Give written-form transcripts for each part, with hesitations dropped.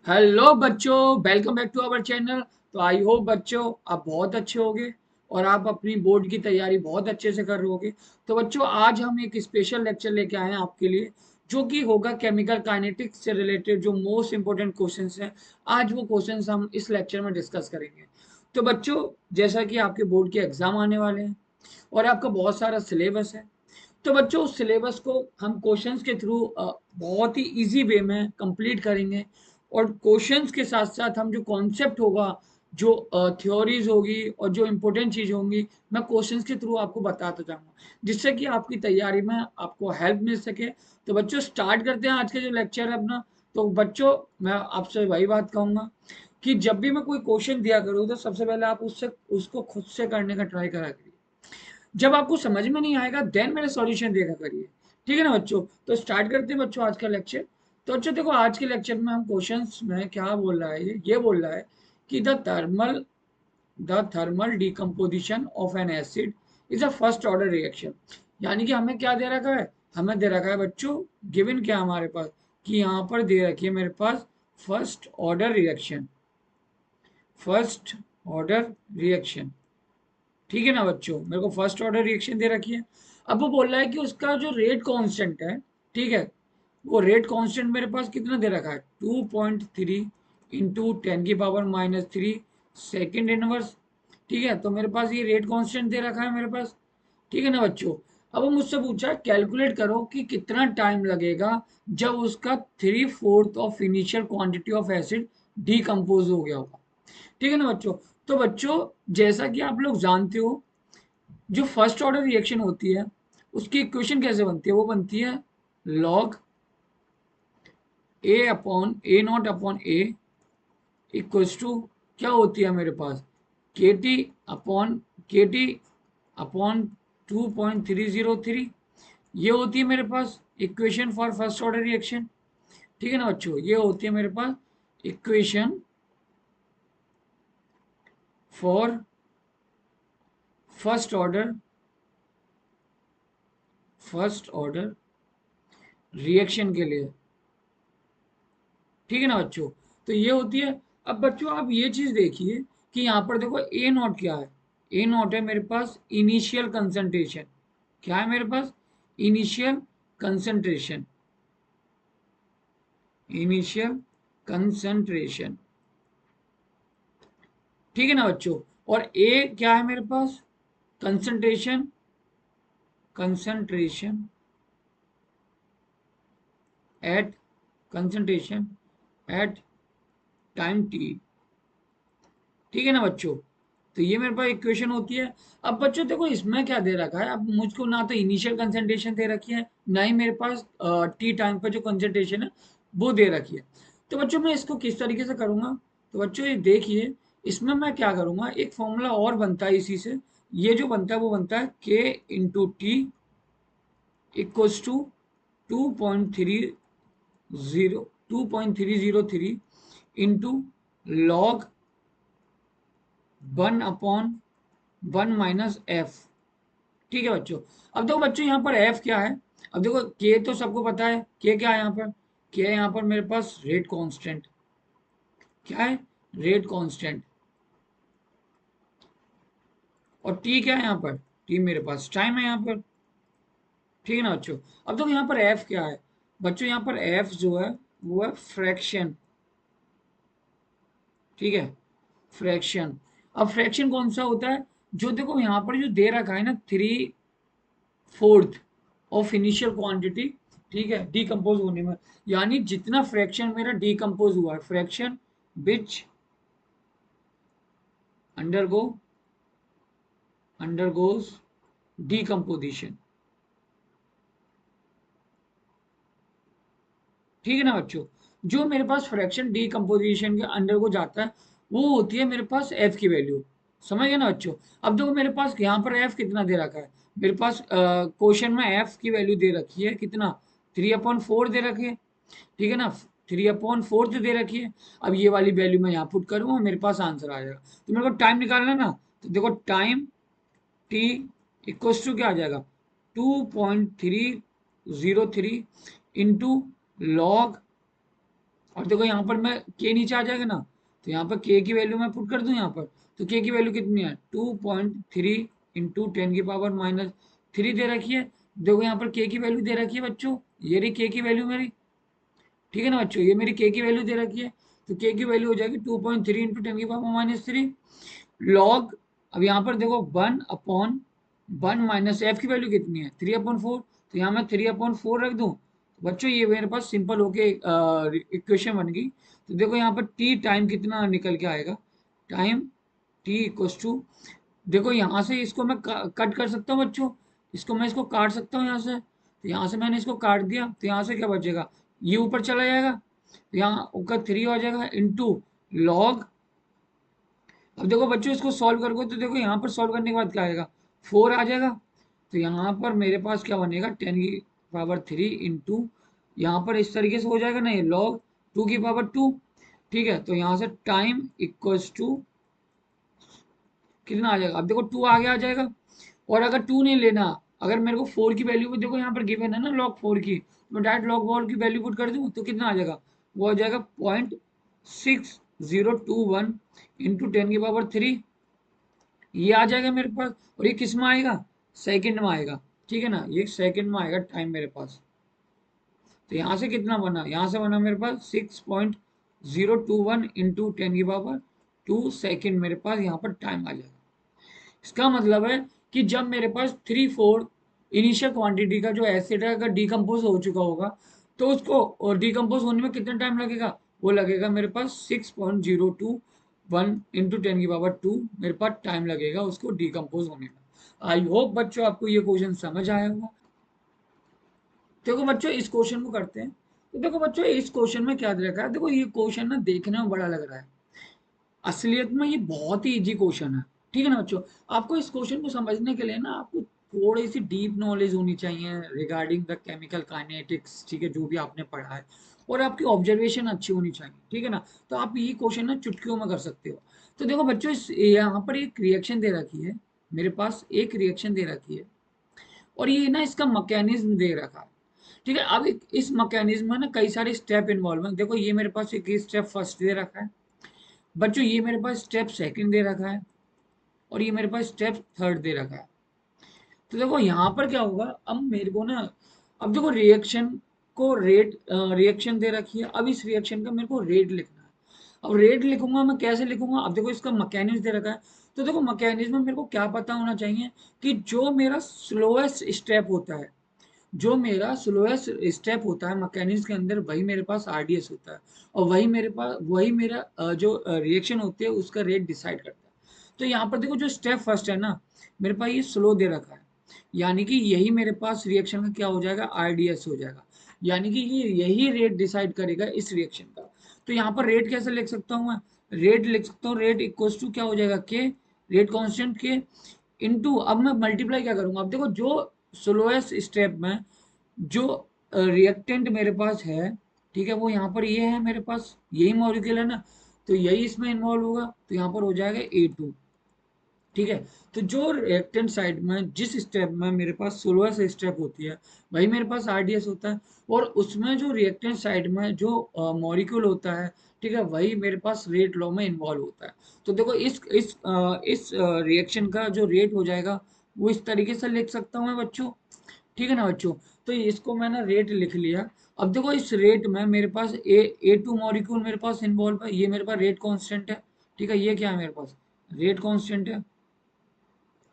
Hello बच्चों, welcome back to our channel. तो I hope बच्चों आप बहुत अच्छे होगे और आप अपनी बोर्ड की तैयारी बहुत अच्छे से कर रहे होगे। तो बच्चों आज हम एक स्पेशल लेक्चर लेके आए हैं आपके लिए, जो कि होगा केमिकल काइनेटिक्स से रिलेटेड जो मोस्ट इंपॉर्टेंट क्वेश्चंस हैं। आज वो क्वेश्चंस हम इस लेक्चर में डिस्कस करेंगे। तो बच्चों जैसा कि आपके बोर्ड के एग्जाम आने वाले हैं और आपका बहुत सारा सिलेबस है, तो बच्चों उस सिलेबस को हम क्वेश्चंस के थ्रू बहुत ही इजी वे में कंप्लीट करेंगे। और क्वेश्चंस के साथ साथ हम जो कॉन्सेप्ट होगा, जो थ्योरीज होगी और जो इम्पोर्टेंट चीज़ होंगी, मैं क्वेश्चंस के थ्रू आपको बताता जाऊंगा, जिससे कि आपकी तैयारी में आपको हेल्प मिल सके। तो बच्चों स्टार्ट करते हैं आज का जो लेक्चर है अपना। तो बच्चों मैं आपसे वही बात कहूंगा कि जब भी मैं कोई क्वेश्चन दिया करूँ तो सबसे पहले आप उससे उसको खुद से करने का ट्राई करा करिए। जब आपको समझ में नहीं आएगा देन मेरे सॉल्यूशन देखा करिए। ठीक है ना बच्चों? तो स्टार्ट करते हैं बच्चों आज का लेक्चर। तो बच्चों देखो, आज के लेक्चर में हम क्वेश्चंस में क्या बोल रहा है, ये बोल रहा है कि the thermal decomposition of N acid is a first order reaction. यानी कि हमें क्या दे रखा है, हमें दे रखा है बच्चों, गिवन क्या हमारे पास, कि यहाँ पर दे रखी है मेरे पास first order reaction. First order reaction, ठीक है ना बच्चों? मेरे को फर्स्ट ऑर्डर रिएक्शन दे रखी है। अब वो बोल रहा है कि उसका जो रेट कांस्टेंट है, ठीक है, वो रेट कांस्टेंट मेरे पास कितना दे रखा है, 2.3 इंटू 10⁻³ सेकेंड इनवर्स। ठीक है, तो मेरे पास ये रेट कांस्टेंट दे रखा है मेरे पास। ठीक है ना बच्चों? अब वो मुझसे पूछा कैलकुलेट करो कि कितना टाइम लगेगा जब उसका 3/4 of initial quantity of acid decompose हो गया होगा। ठीक है ना बच्चों? तो बच्चों जैसा कि आप लोग जानते हो, जो फर्स्ट ऑर्डर रिएक्शन होती है उसकी इक्वेशन कैसे बनती है, वो बनती है लॉग A/A0/A इक्वल्स टू क्या होती है मेरे पास, के टी अपॉन 2.303। ये होती है मेरे पास equation for first order reaction. ठीक है ना बच्चों? ये होती है मेरे पास equation for first order reaction के लिए। ठीक है ना बच्चों? तो ये होती है। अब बच्चों आप ये चीज देखिए कि यहाँ पर देखो ए नॉट क्या है। ए नॉट है मेरे पास इनिशियल कंसंट्रेशन। क्या है मेरे पास? Initial concentration. इनिशियल कंसंट्रेशन, ठीक है ना बच्चों? और ए क्या है मेरे पास? Concentration. Concentration at concentration at time T. ठीक है ना बच्चों? तो ये मेरे पास इक्वेशन होती है। अब बच्चों देखो इसमें क्या दे रखा है, अब मुझको ना तो इनिशियल कंसंट्रेशन दे रखी है, ना ही मेरे पास टी टाइम पर जो कंसंट्रेशन है वो दे रखी है। तो बच्चों मैं इसको किस तरीके से करूंगा, तो बच्चों ये देखिए, इसमें मैं क्या करूंगा, एक फॉर्मूला और बनता है इसी से। ये जो बनता है वो बनता है K/T equals to 2.303 into log 1/1 - ठीक है बच्चों? अब देखो बच्चों यहाँ पर एफ क्या है। अब देखो के तो सबको पता है, के क्या है यहाँ पर, के यहाँ पर मेरे पास रेट कांस्टेंट। क्या है? Rate constant. और टी क्या है यहाँ पर, टी मेरे पास टाइम है यहाँ पर। ठीक है ना बच्चों? अब देखो यहाँ पर एफ क्या है बच्चों, यहाँ पर एफ जो है वो है फ्रैक्शन। ठीक है, फ्रैक्शन। अब फ्रैक्शन कौन सा होता है, जो देखो यहाँ पर जो दे रखा है ना, 3/4 ऑफ इनिशियल क्वांटिटी। ठीक है, डीकम्पोज होने में, यानी जितना फ्रैक्शन मेरा डीकम्पोज हुआ है, फ्रैक्शन विच अंडरगो अंडरगोज डीकम्पोजिशन। ठीक है ना बच्चों? जो मेरे पास फ्रैक्शन डीकम्पोजिशन के अंडर को जाता है वो होती है मेरे पास एफ की वैल्यू। समझ गए ना बच्चों? अब देखो मेरे पास यहाँ पर एफ कितना दे रखा है, मेरे पास क्वेश्चन में एफ की वैल्यू दे रखी है कितना, 3/4 दे रखी है। ठीक है ना, 3/4 दे रखी है। अब ये वाली वैल्यू मैं यहाँ पुट करूंगा, मेरे पास आंसर आ जाएगा। तो मेरे को टाइम निकालना है ना, तो देखो टाइम टी इक्वल्स टू क्या आ जाएगा, 2.303 इंटू लॉग और देखो यहाँ पर मैं के नीचे आ जाएगा ना, तो यहाँ पर के की वैल्यू मैं पुट कर दूं यहाँ पर, तो के की वैल्यू कितनी है 2.3 इंटू 10⁻³ दे रखी है। देखो यहाँ पर के की वैल्यू दे रखी है बच्चों, ये रही के की वैल्यू मेरी, ठीक है ना बच्चों, ये मेरी के की वैल्यू दे रखी है। तो के की वैल्यू हो जाएगी 2.3 इंटू 10⁻³ लॉग, अब यहाँ पर देखो 1/1 माइनस एफ की वैल्यू कितनी है 3/4, तो यहाँ मैं 3/4 रख दूं, तो बच्चों ये मेरे पास सिंपल होके इक्वेशन बन गई। तो देखो यहाँ पर टी टाइम कितना निकल के आएगा, टाइम टी इक्वस टू, देखो यहाँ से इसको मैं कट कर सकता हूँ बच्चों, इसको काट सकता हूँ यहाँ से, तो यहाँ से मैंने इसको काट दिया, तो यहाँ से क्या बचेगा, ये ऊपर चला जाएगा, तो यहाँ ऊपर 3 हो जाएगा इंटू लॉग, अब देखो बच्चों इसको सॉल्व करोगे तो देखो यहाँ पर सॉल्व करने के बाद क्या आएगा 4 आ जाएगा, तो यहाँ पर मेरे पास क्या बनेगा 10⁻³ इंटू, यहाँ पर इस तरीके से हो जाएगा ना ये लॉग 2⁻², ठीक है, तो यहाँ से टाइम इक्वल्स टू कितना आ जाएगा, अब देखो 2 आगे आ जाएगा, और अगर 2 नहीं लेना, अगर मेरे को 4 की वैल्यू देखो यहाँ पर गिवन है ना लॉग 4 की, तो मैं डायरेक्ट लॉग 4 की वैल्यू पुट कर दूँ तो कितना आ जाएगा, वो आ जाएगा 0.6021 इंटू 10⁻³ ये आ जाएगा मेरे पास, और ये किस में आएगा सेकंड में आएगा, ठीक है ना, ये सेकंड में आएगा टाइम मेरे पास। तो यहाँ से कितना बना, यहाँ से बना मेरे पास 6.021 इंटू 10⁻² मेरे पास यहाँ पर टाइम आ जाएगा। इसका मतलब है कि जब मेरे पास 3/4 इनिशियल क्वांटिटी का जो एसिड है अगर डिकम्पोज हो चुका होगा, तो उसको और डिकम्पोज होने में कितना टाइम लगेगा, वो लगेगा मेरे पास 6.021 इंटू 10⁻² मेरे पास टाइम लगेगा उसको डिकम्पोज होने में। आई होप बच्चों आपको ये क्वेश्चन समझ आया होगा। देखो बच्चों इस क्वेश्चन को करते हैं, तो देखो बच्चों इस क्वेश्चन में क्या दे रखा है, देखो ये क्वेश्चन ना देखने में बड़ा लग रहा है, असलियत में ये बहुत ही इजी क्वेश्चन है, ठीक है ना बच्चों। आपको इस क्वेश्चन को समझने के लिए ना आपको थोड़ी सी डीप नॉलेज होनी चाहिए रिगार्डिंग द केमिकल काइनेटिक्स, ठीक है, जो भी आपने पढ़ा है, और आपकी ऑब्जर्वेशन अच्छी होनी चाहिए, ठीक है ना, तो आप ये क्वेश्चन ना चुटकियों में कर सकते हो। तो देखो बच्चों इस यहाँ पर एक रिएक्शन दे रखी है, मेरे पास एक रिएक्शन दे रखी है, और ये ना इसका मैकेनिज्म दे रखा है, ठीक है। अब इस मैकेनिज्म में ना कई सारे स्टेप इन्वॉल्व हैं, देखो ये मेरे पास एक स्टेप फर्स्ट दे रखा है बच्चों, ये मेरे पास स्टेप सेकंड दे रखा है, और ये मेरे पास स्टेप थर्ड दे रखा है। तो देखो यहाँ पर क्या होगा, अब मेरे को ना, अब देखो रिएक्शन को रेट, रिएक्शन दे रखी है, अब इस रिएक्शन का मेरे को रेट लिखना है। अब रेट लिखूंगा मैं कैसे लिखूंगा, अब देखो इसका मैकेनिज्म दे रखा है, तो देखो मैकेनिज्म में मेरे को क्या पता होना चाहिए कि जो मेरा स्लोएस्ट स्टेप होता है, जो मेरा स्लोएस्ट स्टेप होता है मैकेनिज्म के अंदर, वही मेरे पास आरडीएस होता है, और वही मेरे पास वही मेरा जो रिएक्शन होती है उसका रेट डिसाइड करता है। तो यहाँ पर देखो जो स्टेप फर्स्ट है ना, मेरे पास ये स्लो दे रखा है, यानी कि यही मेरे पास रिएक्शन का क्या हो जाएगा आरडीएस हो जाएगा, यानी कि ये यही रेट डिसाइड करेगा इस रिएक्शन का। तो यहाँ पर रेट कैसे लिख सकता हूँ मैं, रेट लिख सकता हूँ, रेट इक्वल्स टू क्या हो जाएगा के, रेट कांस्टेंट के इनटू, अब मैं मल्टीप्लाई क्या करूंगा, अब देखो जो स्लोएस्ट स्टेप में जो रिएक्टेंट मेरे पास है, ठीक है, वो यहाँ पर ये है मेरे पास, यही मॉलिक्यूल है ना, तो यही इसमें इन्वॉल्व होगा, तो यहाँ पर हो जाएगा A2, ठीक है। तो जो रिएक्टेंट साइड में जिस स्टेप में मेरे पास स्लोएस्ट स्टेप होती है, वही मेरे पास आरडीएस होता है, और उसमें जो रिएक्टेंट साइड में जो मॉलिक्यूल होता है, ठीक है, वही मेरे पास रेट लॉ में इन्वॉल्व होता है। तो देखो इस रिएक्शन का जो रेट हो जाएगा वो इस तरीके से लिख सकता हूँ मैं बच्चों, ठीक है ना बच्चों। तो इसको मैंने रेट लिख लिया। अब देखो इस रेट में मेरे पास A2 मॉलिक्यूल मेरे पास इन्वॉल्व है, ये मेरे पास रेट कांस्टेंट है, ठीक है, ये क्या है मेरे पास रेट कांस्टेंट है,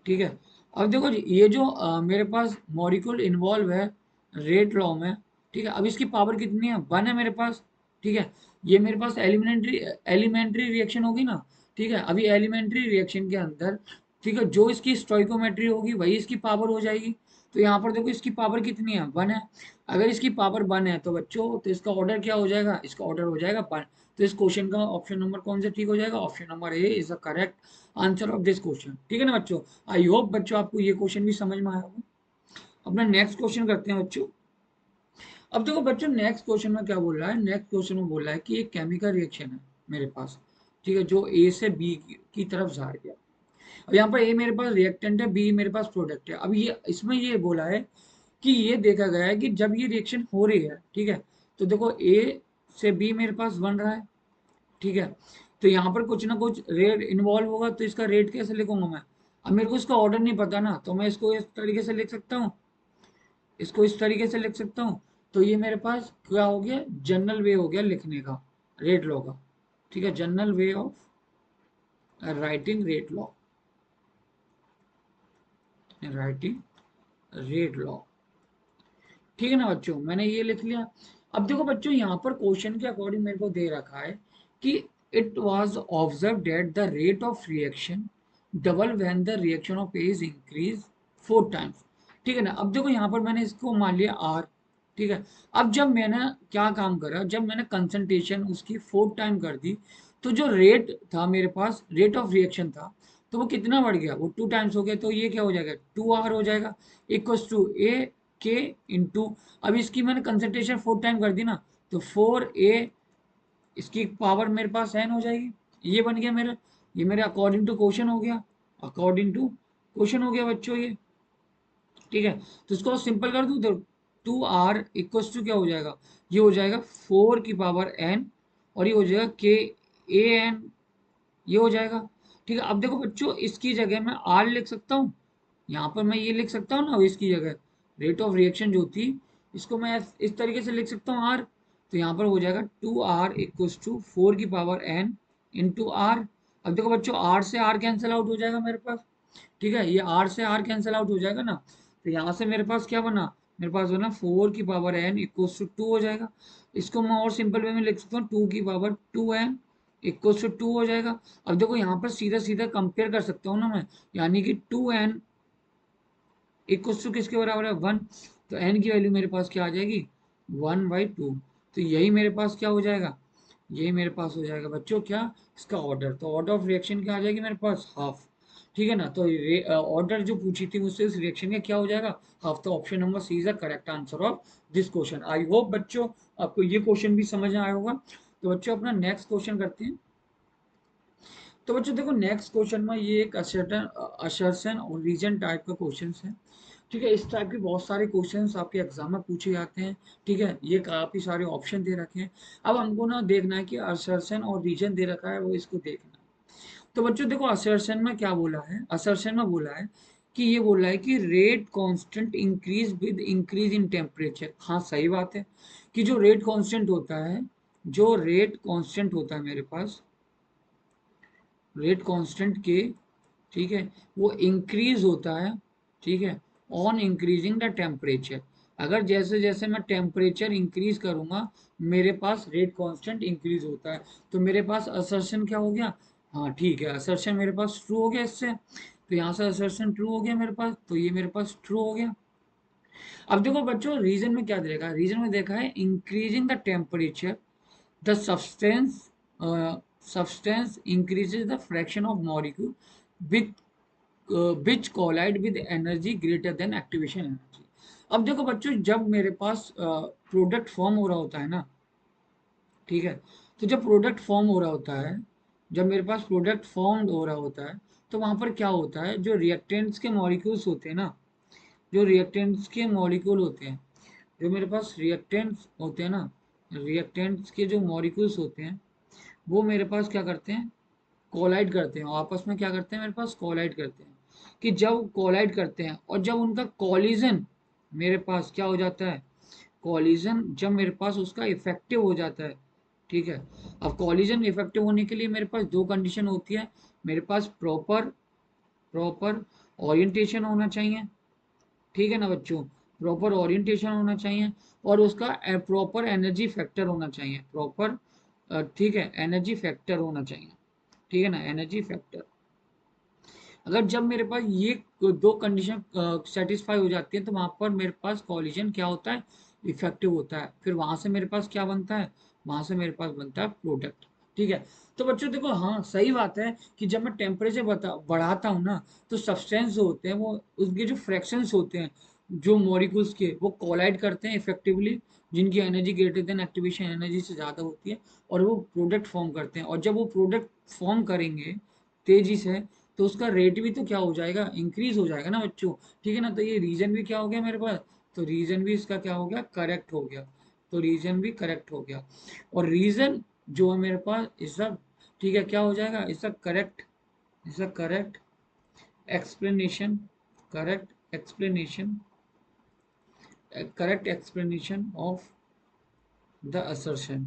ठीक है। अब देखो जी, ये जो मेरे पास मॉलिक्यूल इन्वॉल्व है रेट लॉ में, ठीक है, अब इसकी पावर कितनी है 1 है मेरे पास, ठीक है, ये मेरे पास एलिमेंट्री रिएक्शन होगी ना, ठीक है, अभी एलिमेंट्री रिएक्शन के अंदर, ठीक है, जो इसकी स्टोइकोमेट्री होगी वही इसकी पावर हो जाएगी। तो यहाँ पर देखो इसकी पावर कितनी है 1 है, अगर इसकी पावर 1 है तो बच्चों तो इसका ऑर्डर क्या हो जाएगा, इसका ऑर्डर हो जाएगा 1। तो इस क्वेश्चन का ऑप्शन नंबर कौन सा ठीक हो जाएगा, option number A is the correct answer of this question, ठीक है ना बच्चों। आई होप बच्चों आपको ये क्वेश्चन भी समझ में आया होगा। अपना नेक्स्ट क्वेश्चन करते हैं बच्चों। अब देखो बच्चों नेक्स्ट क्वेश्चन में क्या बोल रहा है, नेक्स्ट क्वेश्चन में बोल रहा है कि एक केमिकल रिएक्शन है मेरे पास, ठीक है, जो ए से बी की तरफ जा रही है। अब यहाँ पर ए मेरे पास रिएक्टेंट है, बी मेरे पास प्रोडक्ट है। अब ये इसमें ये बोला है कि ये देखा गया है कि जब ये रिएक्शन हो रही है, ठीक है, तो देखो ए से बी मेरे पास बन रहा है, ठीक है। तो यहाँ पर कुछ ना कुछ रेट इन्वॉल्व होगा, तो इसका रेट कैसे लिखूंगा मैं? अब मेरे को इसका ऑर्डर नहीं पता ना, तो मैं इसको इस तरीके से लिख सकता हूँ, इसको इस तरीके से लिख सकता हूँ। तो ये मेरे पास क्या हो गया, जनरल वे हो गया लिखने का रेट लॉ का, ठीक है, general way of writing rate law, writing rate law, ठीक है ना बच्चों, मैंने ये लिख लिया। अब देखो बच्चों, यहाँ पर क्वेश्चन के अकॉर्डिंग मेरे को दे रखा है कि it was observe that the rate of reaction double when the reaction of A is increase 4 times, ठीक है ना। अब देखो यहाँ पर मैंने इसको मान लिया आर, ठीक है। अब जब मैंने क्या काम करा, जब मैंने कंसंट्रेशन उसकी 4 टाइम कर दी, तो जो रेट था मेरे पास, रेट ऑफ रिएक्शन था, तो वो कितना बढ़ गया, वो 2 टाइम्स हो गया। तो ये क्या हो जाएगा, 2R हो जाएगा, इक्वल्स टू ए के इंटू, अब इसकी मैंने कंसंट्रेशन 4 टाइम कर दी ना, तो 4A, इसकी पावर मेरे पास n हो जाएगी। ये बन गया मेरा, ये मेरे अकॉर्डिंग टू क्वेश्चन हो गया, अकॉर्डिंग टू क्वेश्चन हो गया बच्चों ये, ठीक है। तो इसको सिंपल कर दूं तो 2R इक्वल्स टू क्या हो जाएगा, ये हो जाएगा 4 की पावर n, और ये हो जाएगा KAN, ये हो जाएगा, ठीक है। अब देखो बच्चों, इसकी जगह मैं R लिख सकता हूँ, यहाँ पर मैं ये लिख सकता हूँ ना, इसकी जगह रेट ऑफ रिएक्शन जो थी, इसको मैं इस तरीके से लिख सकता हूँ आर। तो यहाँ पर हो जाएगा 2R इक्वल्स टू 4 की पावर n इंटू आर। अब देखो बच्चों, आर से आर कैंसिल आउट हो जाएगा मेरे पास, ठीक है, ये आर से आर कैंसिल आउट हो जाएगा ना। तो यहाँ से मेरे पास क्या बना, मेरे पास बना 4 की पावर n इक्वल्स टू 2 हो जाएगा। इसको मैं और सिंपल वे में लिख सकता हूँ, 2 की पावर 2n इक्वल्स टू 2 हो जाएगा। अब देखो यहाँ पर सीधा सीधा कंपेयर कर सकता हूँ ना मैं, यानी कि 2n इक्वल्स टू किसके बराबर है, 1। तो n की वैल्यू मेरे पास क्या आ जाएगी, 1/2। तो यही मेरे पास क्या हो जाएगा, यही मेरे पास हो जाएगा बच्चों क्या, इसका ऑर्डर। तो ऑर्डर ऑफ रिएक्शन क्या आ जाएगी मेरे पास, हाफ, ठीक है ना। तो ऑर्डर जो पूछी थी मुझसे इस रिएक्शन का क्या हो जाएगा, हाफ। तो option number C is the correct answer of this question. I hope बच्चों आपको ये क्वेश्चन भी समझ में आया होगा। तो बच्चों अपना नेक्स्ट क्वेश्चन करते हैं। तो बच्चों देखो, नेक्स्ट क्वेश्चन में ये एक असर्शन और रीजन टाइप का क्वेश्चन है, ठीक है। इस टाइप के बहुत सारे क्वेश्चंस आपके एग्जाम में पूछे जाते हैं, ठीक है। ये काफी सारे ऑप्शन दे रखे हैं। अब हमको ना देखना है कि असर्शन और रीजन दे रखा है, वो इसको देखना है। तो बच्चों देखो, असर्शन में क्या बोला है, असर्शन में बोला है कि ये बोला है कि rate constant increase with increase in temperature. हाँ सही बात है कि जो रेट कांस्टेंट होता है, जो रेट कांस्टेंट होता है मेरे पास, रेट कांस्टेंट के, ठीक है, वो इंक्रीज होता है, ठीक है, ऑन इंक्रीजिंग द टेम्परेचर। अगर जैसे जैसे मैं टेम्परेचर इंक्रीज करूंगा, मेरे पास रेट कांस्टेंट इंक्रीज होता है। तो मेरे पास असर्शन क्या हो गया, हाँ ठीक है, असर्शन मेरे पास ट्रू हो गया इससे। तो यहाँ से असर्शन ट्रू हो गया मेरे पास, तो ये मेरे पास ट्रू हो गया। अब देखो बच्चों, रीजन में क्या देखा, रीजन में देखा है increasing the temperature the substance increases the fraction of molecule with which collide with energy greater than activation energy। अब देखो बच्चों, जब मेरे पास प्रोडक्ट फॉर्म हो रहा होता है ना, ठीक है, तो जब प्रोडक्ट फॉर्म हो रहा होता है, जब मेरे पास प्रोडक्ट फॉर्म हो रहा होता है, तो वहां पर क्या होता है, जो रिएक्टेंट्स के मॉलिक्यूल्स होते हैं ना, जो रिएक्टेंट्स के मॉलिक्यूल होते हैं, जो मेरे पास रिएक्टेंट्स होते हैं ना, रिएक्टेंट्स के जो मॉलिक्यूल्स होते हैं, वो मेरे पास क्या करते हैं, कोलाइड करते हैं, आपस में क्या करते हैं, मेरे पास कोलाइड करते हैं। कि जब कोलाइड करते हैं और जब उनका कॉलिजन मेरे पास क्या हो जाता है, कॉलिजन जब मेरे पास उसका इफेक्टिव हो जाता है, ठीक है। अब कॉलिजन इफेक्टिव होने के लिए मेरे पास दो कंडीशन होती है, मेरे पास प्रॉपर प्रॉपर ओरिएंटेशन होना चाहिए, ठीक है ना बच्चों, प्रॉपर ओरिएंटेशन होना चाहिए, और उसका प्रॉपर एनर्जी फैक्टर होना चाहिए, प्रॉपर, ठीक है, एनर्जी फैक्टर होना चाहिए, ठीक है ना, एनर्जी फैक्टर। अगर जब मेरे पास ये दो कंडीशन सेटिस्फाई हो जाती है, तो वहां पर मेरे पास कॉलिजन क्या होता है, इफेक्टिव होता है। फिर वहां से मेरे पास क्या बनता है, वहां से मेरे पास बनता है प्रोडक्ट, ठीक है। तो बच्चों देखो, हाँ सही बात है कि जब मैं टेम्परेचर बढ़ाता हूँ ना, तो सब्सटेंस जो होते हैं, वो उसके जो फ्रैक्शंस होते हैं, जो मॉलिक्यूल्स के, वो कोलाइड करते हैं इफेक्टिवली, जिनकी energy greater than activation energy से ज़्यादा होती है, और वो प्रोडक्ट फॉर्म करते हैं। और जब वो प्रोडक्ट फॉर्म करेंगे तेजी से, तो उसका रेट भी तो क्या हो जाएगा, इंक्रीज हो जाएगा ना बच्चों, ठीक है ना। तो ये रीजन भी क्या हो गया मेरे पास, तो रीजन भी इसका क्या हो गया, करेक्ट हो गया, तो रीजन भी करेक्ट हो गया। और रीजन जो है मेरे पास इज द, ठीक है, क्या हो जाएगा, is the correct explanation, correct explanation, correct explanation of the assertion।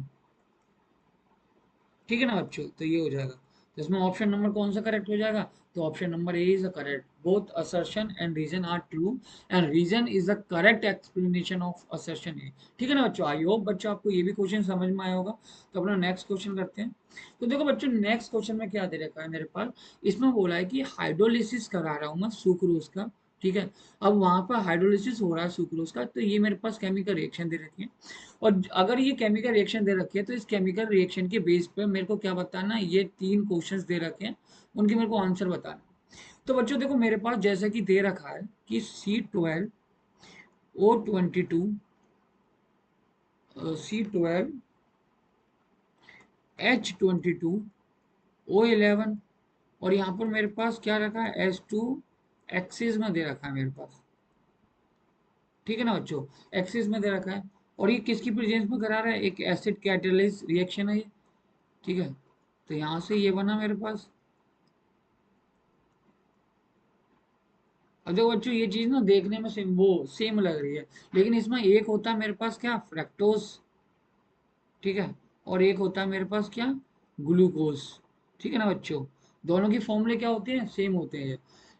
ठीक है ना बच्चों, तो ये हो जाएगा। तो इसमें ऑप्शन नंबर कौन सा करेक्ट हो जाएगा, तो option number A is the correct, both assertion and reason are true and reason is the correct explanation of assertion A. ठीक है ना बच्चों, आई होप बच्चों आपको ये भी क्वेश्चन समझ में आया होगा। तो अपना नेक्स्ट क्वेश्चन करते हैं। तो देखो बच्चों, नेक्स्ट क्वेश्चन में क्या दे रखा है मेरे पास, इसमें बोला है कि हाइड्रोलिसिस करा रहा हूँ मैं सुक्रोज का। ठीक है, अब वहां पर हाइड्रोलिसिस हो रहा है सुक्रोज का, तो ये मेरे पास केमिकल रिएक्शन दे रखी है। और अगर ये केमिकल रिएक्शन दे रखी है तो इस केमिकल रिएक्शन के बेस पे मेरे को क्या बताना है, ये 3 क्वेश्चंस दे रखे हैं, उनके मेरे को आंसर बताना है। तो बच्चों देखो मेरे पास जैसा कि दे रखा है कि C12O22 C12H22O11, और यहाँ पर मेरे पास क्या रखा है, H2 एक्सिस में दे रखा है मेरे पास। ठीक है ना बच्चों, एक्सिस में दे रखा है। और ये किसकी प्रेजेंस में करा रहा है, एक एसिड कैटालिसिस रिएक्शन है ये। ठीक है, तो यहां से ये बना मेरे पास। अब देखो बच्चों, ये चीज ना देखने में सेम लग रही है, लेकिन इसमें एक होता है मेरे पास क्या, फ्रैक्टोज। ठीक है, और एक होता है मेरे पास क्या, ग्लूकोज। ठीक है ना बच्चों, दोनों की फॉर्मूले क्या होते हैं, सेम होते हैं।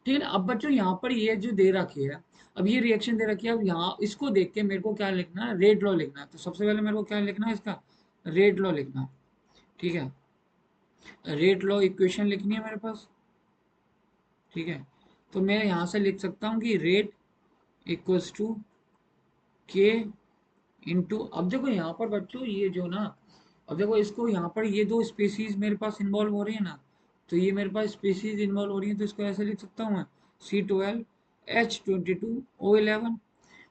ठीक है ना। अब बच्चों यहाँ पर ये जो दे रखी है, अब ये रिएक्शन दे रखी है, अब यहाँ इसको देख के मेरे को क्या लिखना है, रेट लॉ लिखना है। तो सबसे पहले मेरे को क्या लिखना है, इसका रेट लॉ लिखना है। ठीक है, रेट लॉ इक्वेशन लिखनी है मेरे पास। ठीक है, तो मैं यहाँ से लिख सकता हूँ कि रेट इक्वल्स टू के इंटू, अब देखो यहाँ पर बच्चों ये जो ना, अब देखो इसको यहाँ पर ये दो स्पीसीज मेरे पास इन्वॉल्व हो रही है ना, तो ये मेरे पास स्पीसीज इन्वॉल्व हो रही है, तो इसको ऐसे लिख सकता हूँ मैं, C12H22O11,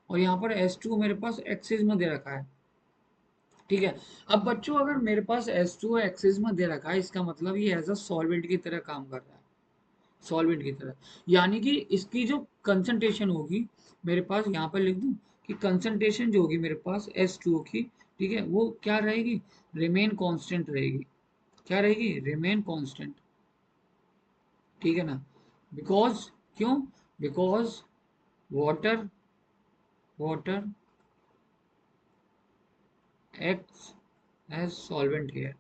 और यहाँ पर H2 मेरे पास एक्सिस में दे रखा है। ठीक है, अब बच्चों अगर मेरे पास H2 एक्सिस में दे रखा है, इसका मतलब ये एज अ सॉल्वेंट की तरह काम कर रहा है, सॉल्वेंट की तरह। यानी कि इसकी जो कंसंट्रेशन होगी मेरे पास, यहाँ पर लिख दूं कि कंसंट्रेशन जो होगी मेरे पास H2O की, ठीक है, वो क्या रहेगी, रिमेन कांस्टेंट रहेगी। क्या रहेगी, रिमेन कांस्टेंट। ठीक है ना, बिकॉज, क्यों, because water water acts as solvent here.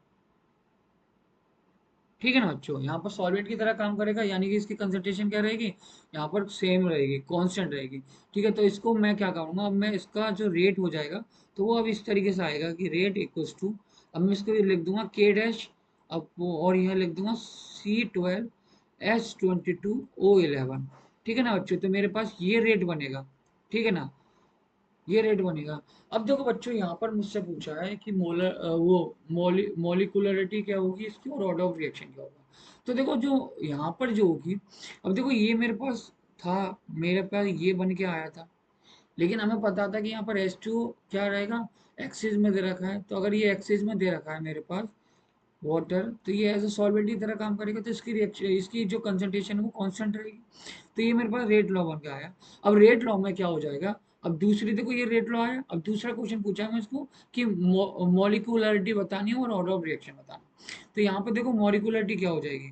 ठीक है ना बच्चों, यहाँ पर सॉल्वेंट की तरह काम करेगा, यानी कि इसकी कंसंट्रेशन क्या रहेगी, यहाँ पर सेम रहेगी, कांस्टेंट रहेगी। ठीक है, तो इसको मैं क्या करूँगा, अब मैं इसका जो रेट हो जाएगा, तो वो अब इस तरीके से आएगा कि रेट इक्वल्स टू, अब मैं इसको लिख दूंगा के डैश, अब और यहाँ लिख दूंगा C12H22O11। ठीक है ना बच्चों, तो मेरे पास ये रेट बनेगा। ठीक है ना, ये रेट बनेगा। अब देखो बच्चों, यहाँ पर मुझसे पूछा है कि मोलिकुलरिटी क्या होगी इसकी, और ऑर्डर ऑफ रिएक्शन क्या होगा। तो देखो जो यहाँ पर जो होगी, अब देखो ये मेरे पास था, मेरे पास ये बन के आया था, लेकिन हमें पता था कि यहाँ पर H2 क्या रहेगा, एक्सिस में दे रखा है। तो अगर ये एक्सिस में दे रखा है मेरे पास वाटर, तो ये एज ए सॉल्वेंट की तरह काम करेगा, तो इसकी रिएक्शन, इसकी जो कंसंट्रेशन है वो कांस्टेंट रहेगी। तो ये मेरे पास रेट लॉ बन के आया। अब रेट लॉ में क्या हो जाएगा, अब दूसरी देखो ये रेट लॉ आया, अब दूसरा क्वेश्चन पूछा है मैं इसको कि मॉलिक्यूलरिटी बतानी है और ऑर्डर ऑफ रिएक्शन बताना। तो यहाँ पे देखो मॉलिक्यूलरिटी क्या हो जाएगी,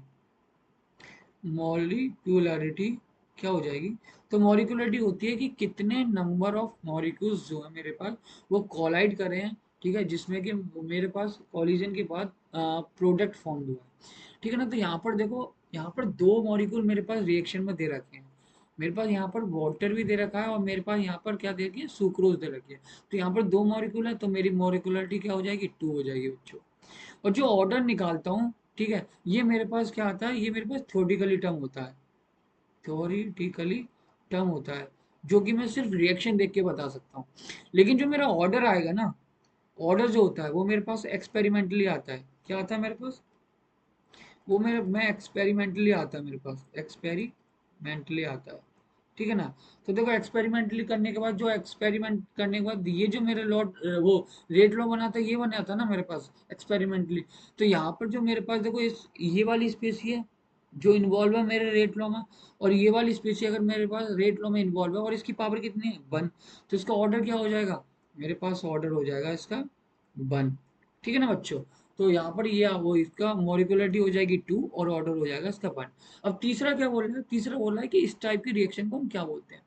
मॉलिक्यूलरिटी क्या हो जाएगी, तो मॉलिक्यूलरिटी होती है कि कितने नंबर ऑफ मॉलिक्यूल्स जो है मेरे पास वो कोलाइड कर रहे हैं। ठीक है, जिसमें कि मेरे पास कॉलिजन के बाद प्रोडक्ट फॉर्म हुआ है। ठीक है ना, तो यहाँ पर देखो, यहाँ पर दो मॉलिक्यूल मेरे पास रिएक्शन में दे रखे हैं। मेरे पास यहाँ पर वाटर भी दे रखा है, और मेरे पास यहाँ पर क्या दे रखी है, सुक्रोज दे रखी है। तो यहाँ पर दो मॉलिक्यूल है, तो मेरी मॉलिक्यूलरिटी क्या हो जाएगी, 2 हो जाएगी बच्चों। और जो ऑर्डर निकालता हूँ, ठीक है, ये मेरे पास क्या आता है, ये मेरे पास थ्योरेटिकली टर्म होता है, थ्योरेटिकली टर्म होता है, जो कि मैं सिर्फ रिएक्शन देख के बता सकता हूँ। लेकिन जो मेरा ऑर्डर आएगा ना, ऑर्डर जो होता है वो मेरे पास एक्सपेरिमेंटली आता है। क्या आता है मेरे पास, वो मेरे मैं एक्सपेरिमेंटली आता है, मेरे पास एक्सपेरिमेंटली आता है। ठीक है ना, तो देखो एक्सपेरिमेंटली करने के बाद, जो एक्सपेरिमेंट करने के बाद ये जो मेरे लॉट वो रेट लॉ बनाता है, ये बना था ना मेरे पास एक्सपेरिमेंटली। तो यहाँ पर जो मेरे पास देखो, इस ये वाली स्पेसी है जो इन्वॉल्व है मेरे रेट लॉ में, और ये वाली स्पेसी अगर मेरे पास रेट लॉ में इन्वॉल्व है, और इसकी पावर कितनी है, 1, तो इसका ऑर्डर क्या हो जाएगा, मेरे पास ऑर्डर हो जाएगा इसका 1। ठीक है ना बच्चों। तो यहाँ पर ये वो इसका मॉलिक्युलरिटी हो जाएगी 2 और ऑर्डर हो जाएगा इसका 1। अब तीसरा क्या बोल रहा है, तीसरा बोल रहा है कि इस टाइप की रिएक्शन को हम क्या बोलते हैं।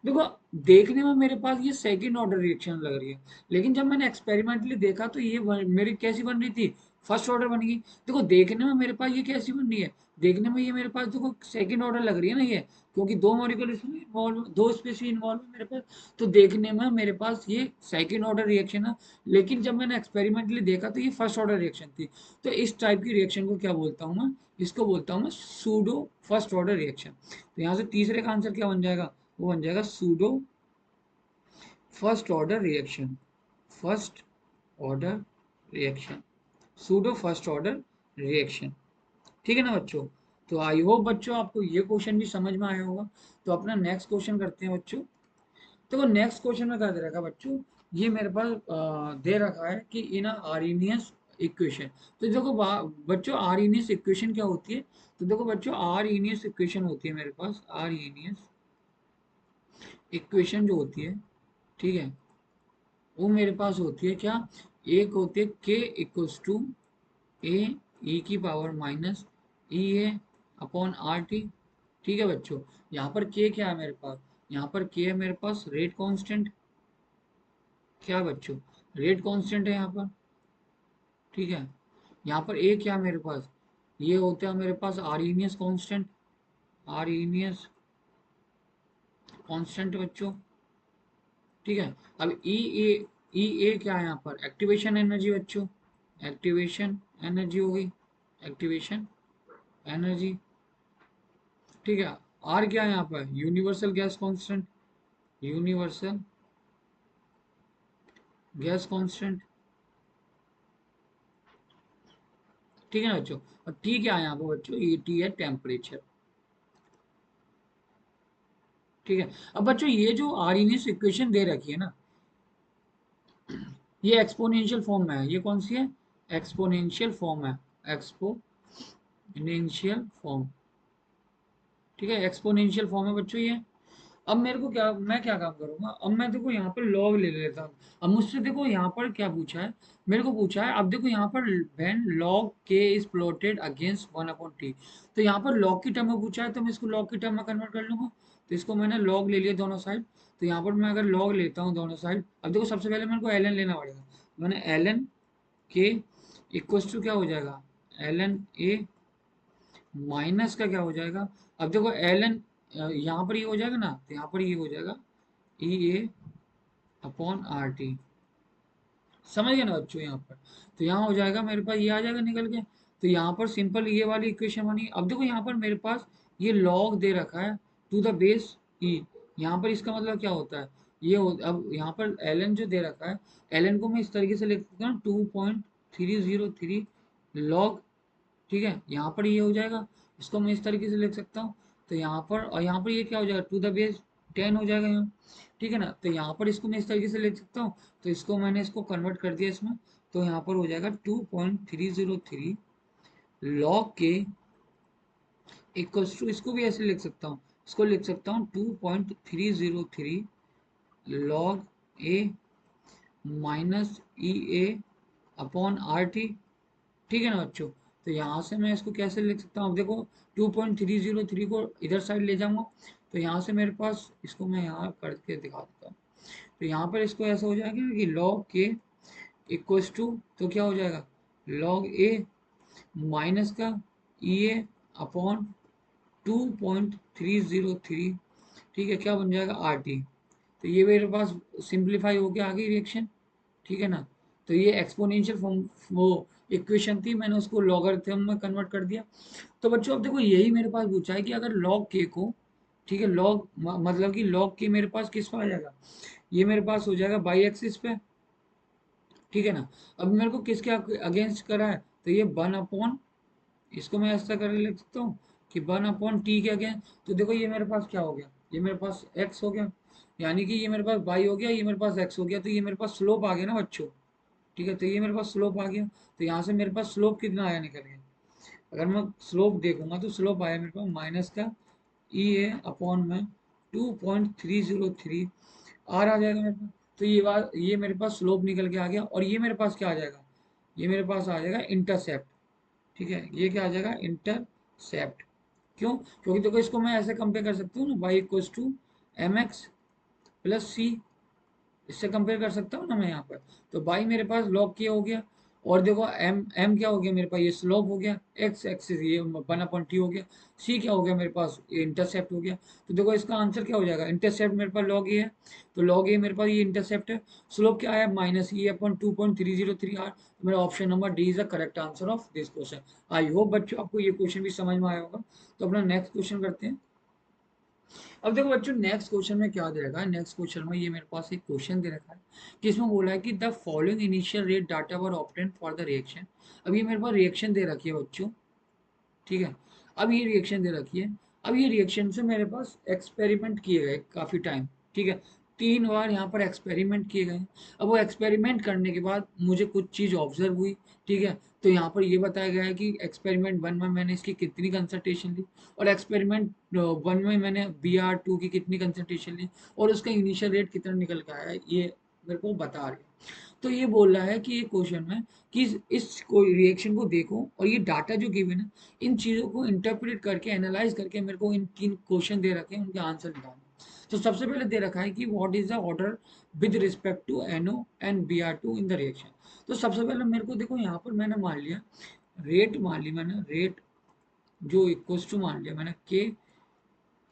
देखो, देखने में मेरे पास ये सेकंड ऑर्डर रिएक्शन लग रही है, लेकिन जब मैंने एक्सपेरिमेंटली देखा तो ये मेरी कैसी बन रही थी, फर्स्ट ऑर्डर बन गई। देखो देखने में मेरे पास ये कैसी बन रही है, देखने में ये मेरे पास देखो सेकंड ऑर्डर लग रही है ना ये, क्योंकि दो मॉलिक्यूल इसमें इन्वॉल्व, दो स्पीशीज इन्वॉल्व है मेरे पास, तो देखने में मेरे पास ये सेकंड ऑर्डर रिएक्शन है। लेकिन जब मैंने एक्सपेरिमेंटली देखा तो ये फर्स्ट ऑर्डर रिएक्शन थी। तो इस टाइप की रिएक्शन को क्या बोलता हूँ मैं, इसको बोलता हूँ मैं सूडो फर्स्ट ऑर्डर रिएक्शन। तो यहाँ से तीसरे का आंसर क्या बन जाएगा, वो बन जाएगा pseudo first order reaction. First order reaction, pseudo first order reaction. ठीक है ना बच्चों। तो आई होप बच्चों आपको ये क्वेश्चन भी समझ में आया होगा। तो अपना नेक्स्ट क्वेश्चन करते हैं बच्चों। तो नेक्स्ट क्वेश्चन में क्या दे रखा है बच्चों, ये मेरे पास दे रखा है कि इन आर्हीनियस इक्वेशन। तो देखो बच्चों आर्हीनियस इक्वेशन क्या होती है, तो देखो बच्चों आर्हीनियस इक्वेशन होती है मेरे पास, आर्हीनियस इक्वेशन जो होती है, ठीक है, वो मेरे पास होती है क्या, एक होती है के इक्वल्स टू ए ई की power minus E A upon R T. ठीक है बच्चों। यहाँ पर के क्या है मेरे पास, यहाँ पर के है मेरे पास रेट कांस्टेंट। क्या बच्चों, रेट कांस्टेंट है यहाँ पर। ठीक है। यहाँ पर ए क्या है मेरे पास, ये होता है मेरे पास आर्हीनियस कांस्टेंट, आर्हीनियस कांस्टेंट बच्चों। ठीक है। अब ई ए क्या है यहाँ पर, एक्टिवेशन एनर्जी बच्चों, एक्टिवेशन एनर्जी हो गई, एक्टिवेशन एनर्जी। ठीक है। आर क्या है यहाँ पर, universal gas constant, universal gas constant. ठीक है ना बच्चों। और टी क्या है यहाँ पर बच्चों, ये टी है टेम्परेचर। ठीक है। अब बच्चों ये जो आर्हीनियस इक्वेशन दे रखी है ना, ये एक्सपोनेंशियल फॉर्म में है, ये कौन सी है, एक्सपोनेंशियल फॉर्म है, एक्सपोनेंशियल फॉर्म। ठीक है, एक्सपोनेंशियल फॉर्म है बच्चों ये। अब मेरे को क्या, मैं क्या काम करूंगा, अब मैं देखो यहाँ पर लॉग ले लेता हूँ। अब मुझसे देखो यहाँ पर क्या पूछा है, मेरे को पूछा है, अब देखो यहाँ पर व्हेन लॉग के इज प्लॉटेड अगेंस्ट 1/t। तो यहाँ पर लॉग की टर्म में पूछा है, तो मैं इसको लॉग की टर्म में कन्वर्ट कर लूंगा। तो इसको मैंने लॉग ले लिया दोनों साइड। तो यहाँ पर मैं अगर लॉग लेता हूँ दोनों साइड, अब देखो सबसे पहले मेरे को एल एन लेना पड़ेगा। मैंने एल एन के इक्वल्स टू क्या हो जाएगा, एल एन ए माइनस का क्या हो जाएगा। अब देखो एल एन यहाँ पर ये हो जाएगा ना, तो यहाँ पर ये हो जाएगा E A upon R T. समझ गए ना बच्चों यहाँ पर। तो यहाँ हो जाएगा मेरे पास, ये आ जाएगा निकल के। तो यहाँ पर सिंपल ये वाली इक्वेशन बनी। अब देखो यहाँ पर मेरे पास ये लॉग दे रखा है टू द बेस ई। यहाँ पर इसका मतलब क्या होता है, अब यहाँ पर एल एन जो दे रखा है, एल एन को मैं इस तरीके से लिख सकता हूँ 2.303 लॉग। ठीक है। यहाँ पर ये हो जाएगा, इसको मैं इस तरीके से लिख सकता हूँ। तो यहाँ पर, और यहाँ पर ये क्या हो जाएगा, टू द बेस 10 हो जाएगा यहाँ। ठीक है ना। तो यहाँ पर इसको मैं इस तरीके से लिख सकता हूँ। तो इसको मैंने इसको कन्वर्ट कर दिया इसमें। तो यहाँ पर हो जाएगा 2.303 लॉग के इक्वल्स टू, इसको भी ऐसे लिख सकता हूँ, इसको लिख सकता हूँ 2.303 log A minus E A upon R T. ठीक है ना बच्चों। तो यहाँ से मैं इसको कैसे लिख सकता हूँ, अब देखो 2.303 को इधर साइड ले जाऊंगा। तो यहाँ से मेरे पास, इसको मैं यहाँ करके दिखा देता हूँ। तो यहाँ पर इसको ऐसा हो जाएगा कि log के इक्वल्स टू, तो क्या हो जाएगा, log ए माइनस का ई ए अपॉन 2.303। ठीक है, क्या बन जाएगा आर टी। तो ये मेरे पास सिंप्लीफाई हो गया आगे रिएक्शन। ठीक है ना। तो ये एक्सपोनेंशियल फॉर्म वो इक्वेशन थी, मैंने उसको लॉगरिथम में कन्वर्ट कर दिया। तो बच्चों अब देखो यही मेरे पास पूछा है कि अगर लॉग के को, ठीक है, लॉग मतलब कि लॉग के मेरे पास किस पर आ जाएगा, ये मेरे पास हो जाएगा बाई एक्सिस पे। ठीक है ना। अब मेरे को किसके अगेंस्ट करा है, तो ये 1/, इसको मैं ऐसा कर लिख सकता हूँ कि 1/t के अगेंस्ट। तो देखो ये मेरे पास क्या हो गया, ये मेरे पास x हो गया, यानी कि ये मेरे पास y हो गया, ये मेरे पास x हो गया। तो ये मेरे पास स्लोप आ गया ना बच्चों। ठीक है। तो ये मेरे पास स्लोप आ गया। तो यहाँ से मेरे पास स्लोप कितना आया निकल गया, अगर मैं स्लोप देखूंगा तो स्लोप आया मेरे पास माइनस का ई ए अपॉन में 2.303 आर आ जाएगा मेरे पास। तो ये मेरे पास स्लोप निकल के आ गया, और ये मेरे पास क्या आ जाएगा, ये मेरे पास आ जाएगा इंटरसेप्ट। ठीक है, ये क्या आ जाएगा, इंटरसेप्ट। क्यों, क्योंकि देखो इसको मैं ऐसे कंपेयर कर सकता हूँ ना, y equals to M X plus C, इससे कंपेयर कर सकता हूँ ना मैं यहाँ पर। तो बाई मेरे पास लॉग किया हो गया, और देखो एम एम क्या हो गया मेरे पास, ये स्लोप हो गया, एक्स एक्सिस ये 1/t हो गया, सी क्या हो गया मेरे पास, ये इंटरसेप्ट हो गया। तो देखो इसका आंसर क्या हो जाएगा, इंटरसेप्ट मेरे पास लॉग ए है, तो लॉग ए मेरे पास ये इंटरसेप्ट है। स्लोप क्या है, माइनस ई अपॉन 2.303 r। मेरा option number D is the correct answer of this question. I hope बच्चों आपको ये क्वेश्चन भी समझ में आया होगा। तो अपना नेक्स्ट क्वेश्चन करते हैं। अब देखो बच्चों नेक्स्ट क्वेश्चन में क्या दे रखा है, नेक्स्ट क्वेश्चन में ये मेरे पास एक क्वेश्चन दे रखा है कि इसमें बोला है कि the following initial rate data were obtained for the reaction. अब ये मेरे पास रिएक्शन दे रखी है बच्चों, ठीक है। अब ये रिएक्शन दे रखी है, अब ये रिएक्शन से मेरे पास एक्सपेरिमेंट किए गए काफ़ी टाइम, ठीक है। 3 बार यहाँ पर एक्सपेरिमेंट किए गए। अब वो एक्सपेरिमेंट करने के बाद मुझे कुछ चीज़ ऑब्जर्व हुई, ठीक है। तो यहाँ पर ये बताया गया है कि एक्सपेरिमेंट 1 में मैंने इसकी कितनी कंसंट्रेशन ली, और एक्सपेरिमेंट 1 में मैंने Br2 की कितनी कंसंट्रेशन ली, और उसका इनिशियल रेट कितना निकल के आया है, ये मेरे को बता रही है। तो ये बोल रहा है कि ये क्वेश्चन में कि इस कोई रिएक्शन को देखो, और ये डाटा जो गिवन है इन चीज़ों को इंटरप्रेट करके एनालाइज करके मेरे को इन 3 क्वेश्चन दे रखे हैं, उनके आंसर निकालना। तो सबसे पहले दे रखा है कि what is the order with respect to NO and Br2 in the reaction. तो सबसे पहले मेरे को देखो यहाँ पर मैंने मान लिया रेट, मान ली मैंने रेट जो इक्वल्स टू मान लिया मैंने के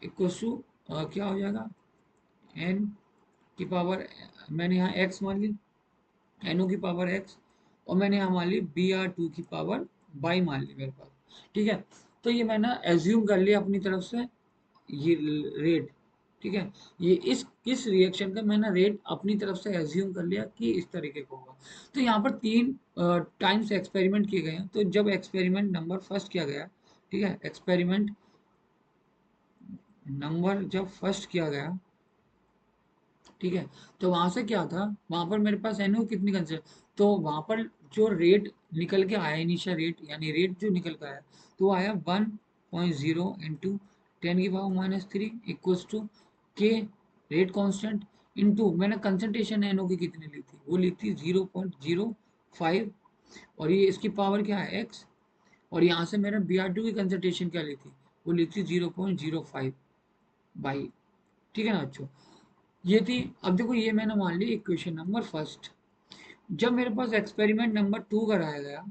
इक्वल्स टू क्या हो जाएगा, एन की पावर, मैंने यहाँ एक्स मान ली, NO की पावर एक्स, और मैंने यहाँ मान ली Br2 की पावर बाई मान ली मेरे पास, ठीक है। तो ये मैंने एज्यूम कर लिया अपनी तरफ से ये रेट, ठीक है। ये इस रिएक्शन का मैंने रेट अपनी तरफ से एज्यूम कर लिया कि इस तरीके का होगा। तो यहाँ पर 3 टाइम्स एक्सपेरिमेंट किए गए हैं। तो जब एक्सपेरिमेंट नंबर फर्स्ट किया गया, ठीक है, एक्सपेरिमेंट नंबर जब फर्स्ट किया गया, ठीक है, तो वहां से क्या था, वहां पर मेरे पास NO कितनी कंसिडर, तो वहां पर जो रेट निकल के आया, इनिशियल रेट यानी रेट जो निकल के आया, तो वो आया 1.0 इंटू 10⁻³ इक्वल्स टू के रेट कांस्टेंट इंटू मैंने कंसंट्रेशन NO की कितनी ली थी, वो ली थी 0.05, और ये इसकी पावर क्या है एक्स, और यहाँ से मैंने Br2 की कंसंट्रेशन क्या ली थी, वो ली थी 0.05 बाई, ठीक है ना बच्चों। ये थी, अब देखो ये मैंने मान ली इक्वेशन नंबर फर्स्ट। जब मेरे पास एक्सपेरिमेंट नंबर 2 कराया गया,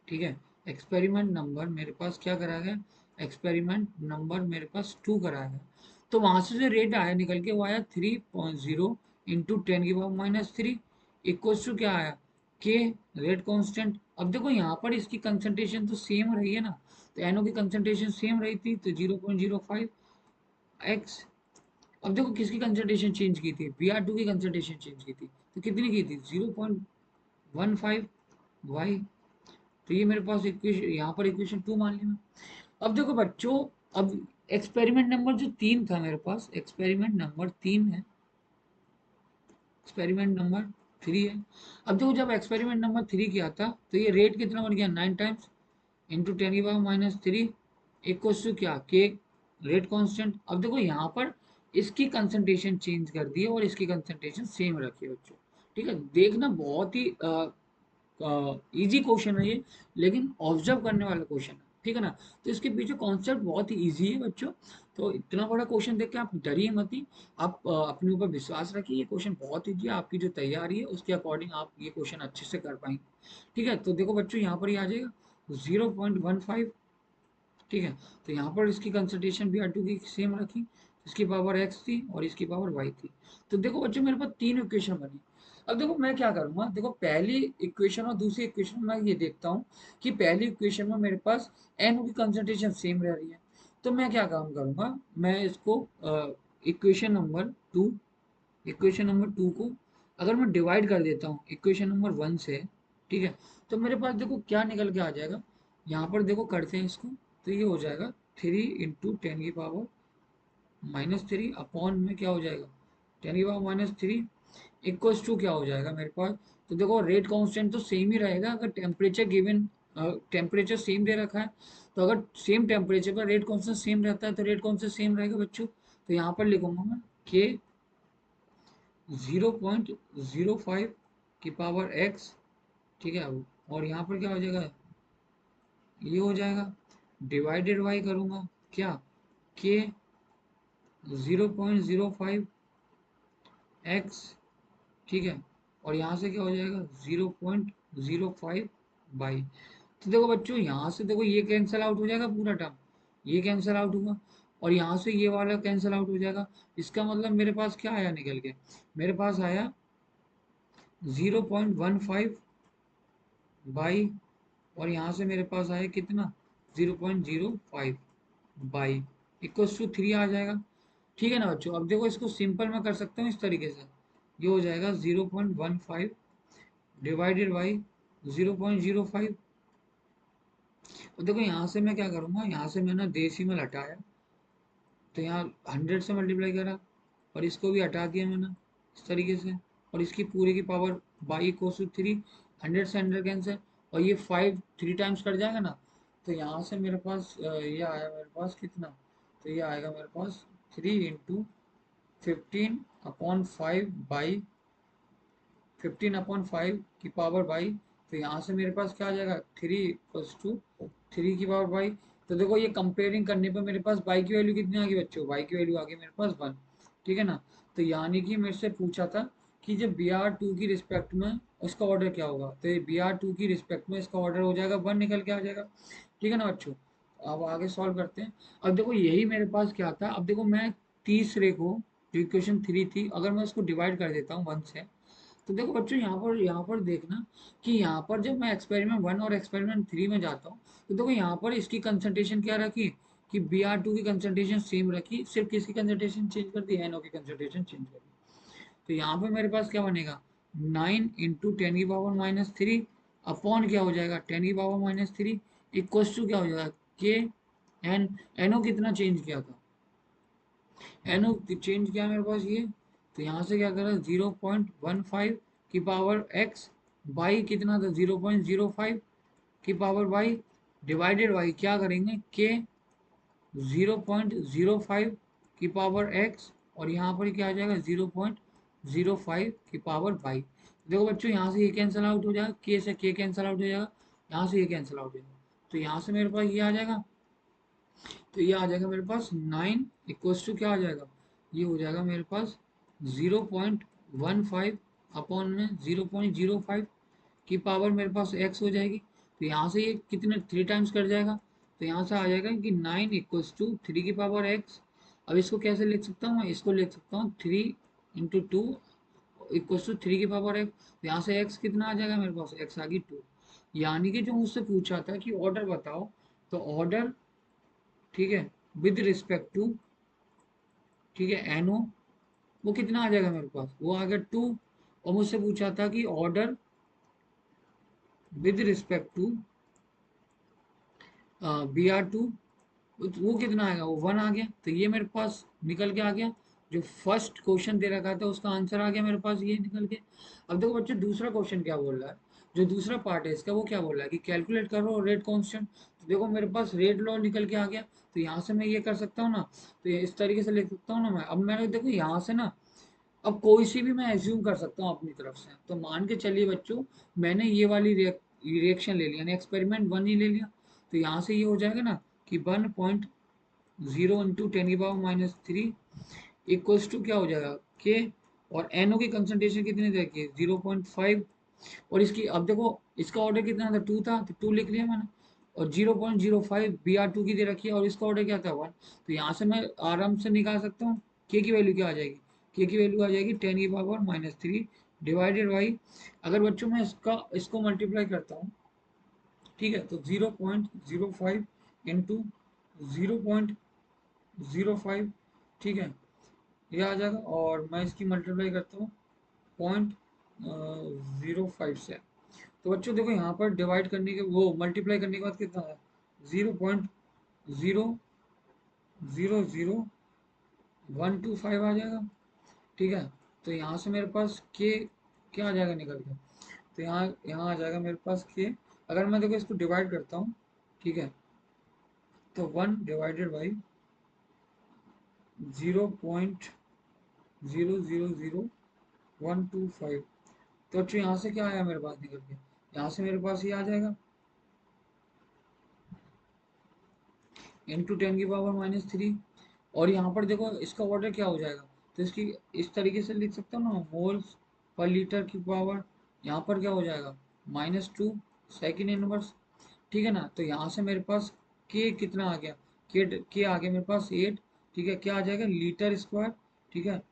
ठीक है, एक्सपेरिमेंट नंबर मेरे पास क्या कराया गया, एक्सपेरिमेंट नंबर मेरे पास 2 कराया गया, तो वहां से जो रेट आया निकल के वो आया 3.0 इंटू 10⁻³ इक्वल्स टू क्या आया, के रेट कांस्टेंट। अब देखो यहाँ पर इसकी कंसंट्रेशन तो सेम रही है ना, तो NO की कंसंट्रेशन सेम रही थी, तो 0.05 एक्स। अब देखो किसकी कंसंट्रेशन चेंज की थी, Br2 की कंसंट्रेशन चेंज की थी, तो कितनी की थी 0.15 वाई। तो ये मेरे पास इक्वेशन, यहाँ पर इक्वेशन 2 मान लिया। अब देखो बच्चों, अब एक्सपेरिमेंट नंबर जो 3 था मेरे पास, एक्सपेरिमेंट नंबर 3 है, एक्सपेरिमेंट नंबर 3 है। अब देखो जब एक्सपेरिमेंट नंबर 3 किया था, तो ये रेट कितना बन गया 9 टाइम्स इंटू 10⁻³ इक्वल्स टू क्या, के रेट कांस्टेंट। अब देखो यहाँ पर इसकी कंसंट्रेशन चेंज कर दी है, और इसकी कंसंट्रेशन सेम रखी है बच्चों, ठीक है। देखना बहुत ही इजी क्वेश्चन है ये, लेकिन ऑब्जर्व करने वाला क्वेश्चन है, ठीक है ना। तो इसके पीछे कॉन्सेप्ट बहुत ही इजी है बच्चों। तो इतना बड़ा क्वेश्चन देख के आप डरिए मत ही, आप अपने ऊपर विश्वास रखिए, ये क्वेश्चन बहुत ईजी है, आपकी जो तैयारी है उसके अकॉर्डिंग आप ये क्वेश्चन अच्छे से कर पाएंगे, ठीक है। तो देखो बच्चों यहाँ पर ही आ जाएगा 0.15, ठीक है। तो यहाँ पर इसकी कंसंट्रेशन Br2 की सेम रखी, इसकी पावर एक्स थी और इसकी पावर वाई थी। तो देखो बच्चों मेरे पास 3 इक्वेशन बनी। अब देखो मैं क्या करूंगा, देखो पहली इक्वेशन और दूसरी इक्वेशन में मैं ये देखता हूँ कि पहली इक्वेशन में मेरे पास NO की कंसंट्रेशन सेम रह रही है। तो मैं क्या काम करूंगा, मैं इसको इक्वेशन नंबर 2, इक्वेशन नंबर 2 को अगर मैं डिवाइड कर देता हूँ इक्वेशन नंबर 1 से, ठीक है, तो मेरे पास देखो क्या निकल के आ जाएगा, यहाँ पर देखो करते हैं इसको, तो ये हो जाएगा 3 इंटू 10⁻³ अपॉन में क्या हो जाएगा 10⁻³ इक्वल्स टू क्या हो जाएगा मेरे पास। तो देखो रेट कांस्टेंट तो सेम ही रहेगा, अगर टेम्परेचर गिवन, टेम्परेचर सेम दे रखा है, तो अगर सेम टेम्परेचर पर रेट कांस्टेंट सेम रहता है तो रेट कांस्टेंट सेम रहेगा बच्चों। तो यहाँ पर लिखूंगा मैं के 0.05 की पावर x, ठीक है। और यहाँ पर क्या हो जाएगा, ये हो जाएगा, डिवाइडेड बाई करूँगा क्या, k 0.05 x, ठीक है। और यहाँ से क्या हो जाएगा 0.05 बाई। तो देखो बच्चों यहाँ से देखो ये कैंसिल आउट हो जाएगा पूरा टर्म, ये कैंसिल आउट होगा, और यहाँ से ये वाला कैंसिल आउट हो जाएगा। इसका मतलब मेरे पास क्या आया निकल के, मेरे पास आया 0.15 बाई, और यहाँ से मेरे पास आया कितना 0.05 बाई इक्वल्स टू 3 आ जाएगा। ठीक है ना बच्चों। अब देखो इसको सिंपल मैं कर सकता हूँ इस तरीके से, ये हो जाएगा 0.15 डिवाइडेड बाई 0.05। और देखो यहाँ से मैं क्या करूँगा, यहाँ से मैंने डेसिमल हटाया, तो यहाँ 100 से मल्टीप्लाई करा, और इसको भी हटा दिया मैंने इस तरीके से, और इसकी पूरी की पावर बाई इक्वल टू 3, 100 से 100 कैंसिल, और ये 5 3 टाइम्स कट जाएगा ना, तो यहाँ से मेरे पास ये आया मेरे पास कितना, तो ये आएगा मेरे पास 3 इंटू 15/5 बाई 15/5 की पावर बाई, तो यहाँ से मेरे पास क्या आ जाएगा 3 इक्वल्स टू 3 की पावर बाई। तो देखो ये कंपेयरिंग करने पर मेरे पास बाई की वैल्यू कितनी आ गई बच्चों, बाई की वैल्यू आ गई मेरे पास 1। ठीक है ना। तो यानी कि मेरे से पूछा था कि जब बी आर टू की रिस्पेक्ट में इसका ऑर्डर क्या होगा, तो ये बी आर टू की रिस्पेक्ट में इसका ऑर्डर हो जाएगा 1 निकल के आ जाएगा। ठीक है ना बच्चों। अब आगे सॉल्व करते हैं। अब देखो यही मेरे पास क्या था, अब देखो मैं तीसरे को, जो इक्वेशन 3 थी, अगर मैं उसको डिवाइड कर देता हूँ 1 से, तो देखो बच्चों यहाँ पर देखना कि यहाँ पर जब मैं एक्सपेरिमेंट 1 और एक्सपेरिमेंट 3 में जाता हूँ, तो देखो यहाँ पर इसकी कंसंट्रेशन क्या रखी कि बी आर टू की कंसंट्रेशन सेम रखी, सिर्फ किसकी कंसंट्रेशन चेंज कर दी, एनओ की कंसंट्रेशन चेंज कर दी। तो यहाँ पे मेरे पास क्या बनेगा 9 इंटू 10⁻³ अपॉन क्या हो जाएगा 10⁻³ इक्वल्स टू क्या हो जाएगा के एन, एनओ कितना चेंज किया था, एनो चेंज किया मेरे पास ये, तो यहाँ से क्या करा 0.15 की पावर x बाई कितना था 0.05 की पावर बाई डिवाइडेड बाई क्या करेंगे के 0.05 की पावर x, और यहाँ पर क्या आ जाएगा 0.05 की पावर बाई। देखो बच्चों यहाँ से ये कैंसिल आउट हो जाएगा, के से के कैंसिल आउट हो जाएगा, यहाँ से ये कैंसिल आउट हो जाएगा, तो यहाँ से मेरे पास ये आ जाएगा, तो ये आ जाएगा मेरे पास 9 इक्वल्स टू क्या आ जाएगा, ये हो जाएगा मेरे पास 0.15 अपॉन में 0.05 की पावर मेरे पास x हो जाएगी। तो यहाँ से ये कितने 3 टाइम्स कर जाएगा, तो यहाँ से आ जाएगा कि 9 इक्वल्स टू 3 की पावर x। अब इसको कैसे लिख सकता हूँ मैं, इसको लिख सकता हूँ 3 इंटू 2 इक्वल्स टू 3 की पावर x। तो यहाँ से x कितना आ जाएगा मेरे पास, x आ गई 2। यानी कि जो मुझसे पूछा था कि ऑर्डर बताओ, तो ऑर्डर, ठीक है, विद रिस्पेक्ट टू, ठीक है, एनओ, वो कितना आ जाएगा मेरे पास, वो आ गया 2। और मुझसे पूछा था कि order with respect to B R two, वो कितना आएगा, वो 1 आ गया। तो ये मेरे पास निकल के आ गया, जो फर्स्ट क्वेश्चन दे रखा था उसका आंसर आ गया मेरे पास ये निकल के। अब देखो बच्चों दूसरा क्वेश्चन क्या बोल रहा है, जो दूसरा पार्ट है इसका वो क्या बोल रहा है कि कैलकुलेट करो रेट कांस्टेंट। तो देखो मेरे पास रेट लॉ निकल के आ गया, तो यहाँ से मैं ये कर सकता हूँ ना, तो ये इस तरीके से लिख सकता हूँ ना मैं। अब मैंने देखो यहाँ से ना, अब कोई सी भी मैं एज्यूम कर सकता हूँ अपनी तरफ से, तो मान के चलिए बच्चों मैंने ये वाली रिएक्शन ले लिया, एक्सपेरिमेंट 1 ही ले लिया, तो यहाँ से ये हो जाएगा ना कि 1.0 इंटू 10⁻³ इक्वल्स टू क्या हो जाएगा के, और एनओ की कंसंट्रेशन कितनी देखिए 0.5, और इसकी अब देखो इसका ऑर्डर कितना था 2 था, तो 2 लिख लिया मैंने, और 0.05 बी आर टू की दे रखी है, और इसका ऑर्डर क्या था 1। तो यहाँ से मैं आराम से निकाल सकता हूँ के की वैल्यू क्या आ जाएगी, के की वैल्यू आ जाएगी 10⁻³ डिवाइडेड बाई, अगर बच्चों मैं इसको मल्टीप्लाई करता हूँ, ठीक है, तो 0.05 इंटू 0.05, ठीक है, ये आ जाएगा, और मैं इसकी मल्टीप्लाई करता हूँ 0.05 से। तो बच्चों देखो यहाँ पर डिवाइड करने के वो मल्टीप्लाई करने के बाद कितना है 0.0000125 आ जाएगा। ठीक है। तो यहाँ से मेरे पास के क्या आ जाएगा निकल के, तो यहाँ यहाँ आ जाएगा मेरे पास के, अगर मैं देखो इसको डिवाइड करता हूँ, ठीक है, तो 1 डिवाइडेड बाई 0.000125 125। तो अच्छा यहाँ से क्या आया मेरे पास निकल के, यहाँ से मेरे पास ये आ जाएगा × 10⁻³ और यहाँ पर देखो इसका ऑर्डर क्या हो जाएगा, तो इसकी इस तरीके से लिख सकता हूँ ना, मोल्स पर लीटर की पावर, यहाँ पर क्या हो जाएगा -2 सेकेंड इनवर्स। ठीक है ना, तो यहाँ से मेरे पास के कितना आ गया, के आ गया मेरे पास 8। ठीक है, क्या आ जाएगा लीटर स्क्वायर, ठीक है,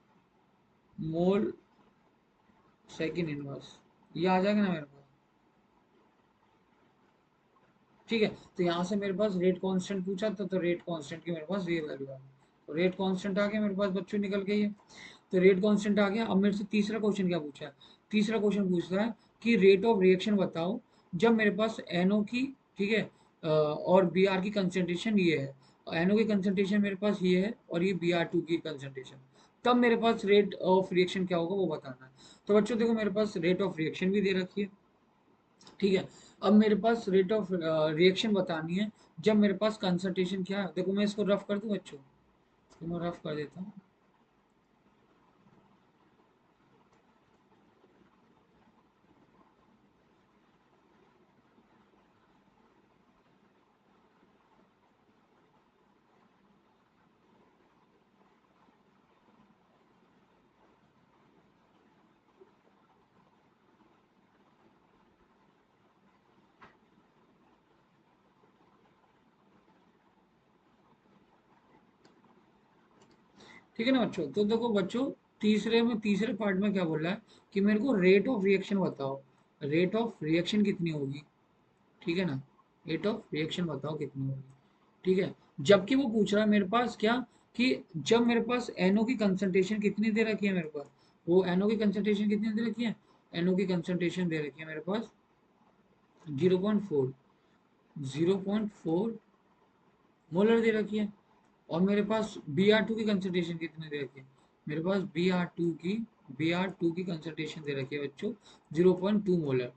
मोल सेकेंड इनवर्स, ये आ जाएगा ना मेरे पास। ठीक है, तो यहाँ से मेरे पास रेट कांस्टेंट पूछा था, तो रेट कांस्टेंट की मेरे पास ये वैल्यू आ गई, तो रेट कांस्टेंट आ गया मेरे पास बच्चों, निकल गई है। तो रेट कांस्टेंट आ गया। अब मेरे से तीसरा क्वेश्चन क्या पूछा है, तीसरा क्वेश्चन पूछ रहा है कि रेट ऑफ रिएक्शन बताओ जब मेरे पास एनओ की, ठीक है, और बी आर की कंसेंट्रेशन ये है, एनओ की कंसेंट्रेशन मेरे पास ये है और ये बी आर टू की कंसेंट्रेशन, तब मेरे पास रेट ऑफ रिएक्शन क्या होगा वो बताना है। तो बच्चों देखो मेरे पास रेट ऑफ रिएक्शन भी दे रखी है। ठीक है, अब मेरे पास रेट ऑफ रिएक्शन बतानी है जब मेरे पास कंसंट्रेशन क्या है। देखो मैं इसको रफ कर दूं बच्चों, तो मैं रफ कर देता हूँ। ठीक है ना बच्चों, तो देखो बच्चों तीसरे पार्ट में क्या बोल रहा है कि मेरे को रेट ऑफ रिएक्शन बताओ, रेट ऑफ रिएक्शन कितनी होगी। ठीक है ना, रेट ऑफ रिएक्शन बताओ कितनी होगी। ठीक है, जबकि वो पूछ रहा है मेरे पास क्या, कि जब मेरे पास एनओ की कंसंट्रेशन कितनी दे रखी है मेरे पास, वो एनओ की कंसंट्रेशन कितनी दे रखी है, एनओ की कंसंट्रेशन दे रखी है मेरे पास 0.4, 0.4 मोलर दे रखी है। और मेरे पास बी आर टू की कंसंट्रेशन कितनी दे रखी है, मेरे पास बी आर टू की कंसंट्रेशन दे रखी है बच्चों 0.2 मोलर।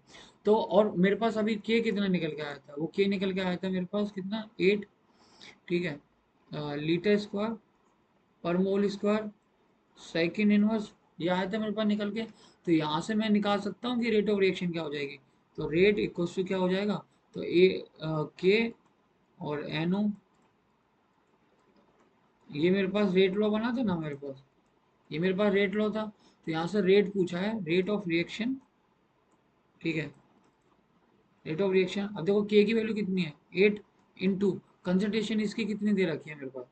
तो और मेरे पास अभी के कितना निकल के आया था, वो के निकल के आया था मेरे पास कितना 8। ठीक है, लीटर स्क्वायर पर मोल स्क्वायर सेकेंड इनवर्स, ये आया था मेरे पास निकल के। तो यहाँ से मैं निकाल सकता हूँ कि रेट ऑफ रिएक्शन क्या हो जाएगी, तो रेट इक्वल टू क्या हो जाएगा, तो ए के और एनओ, ये मेरे पास रेट लॉ बना था ना मेरे पास, ये मेरे पास रेट लॉ था। तो यहाँ से रेट पूछा है, रेट ऑफ रिएक्शन। ठीक है, रेट ऑफ रिएक्शन, अब देखो के की वैल्यू कितनी है 8, इंटू कंसंट्रेशन इसकी कितनी दे रखी है मेरे पास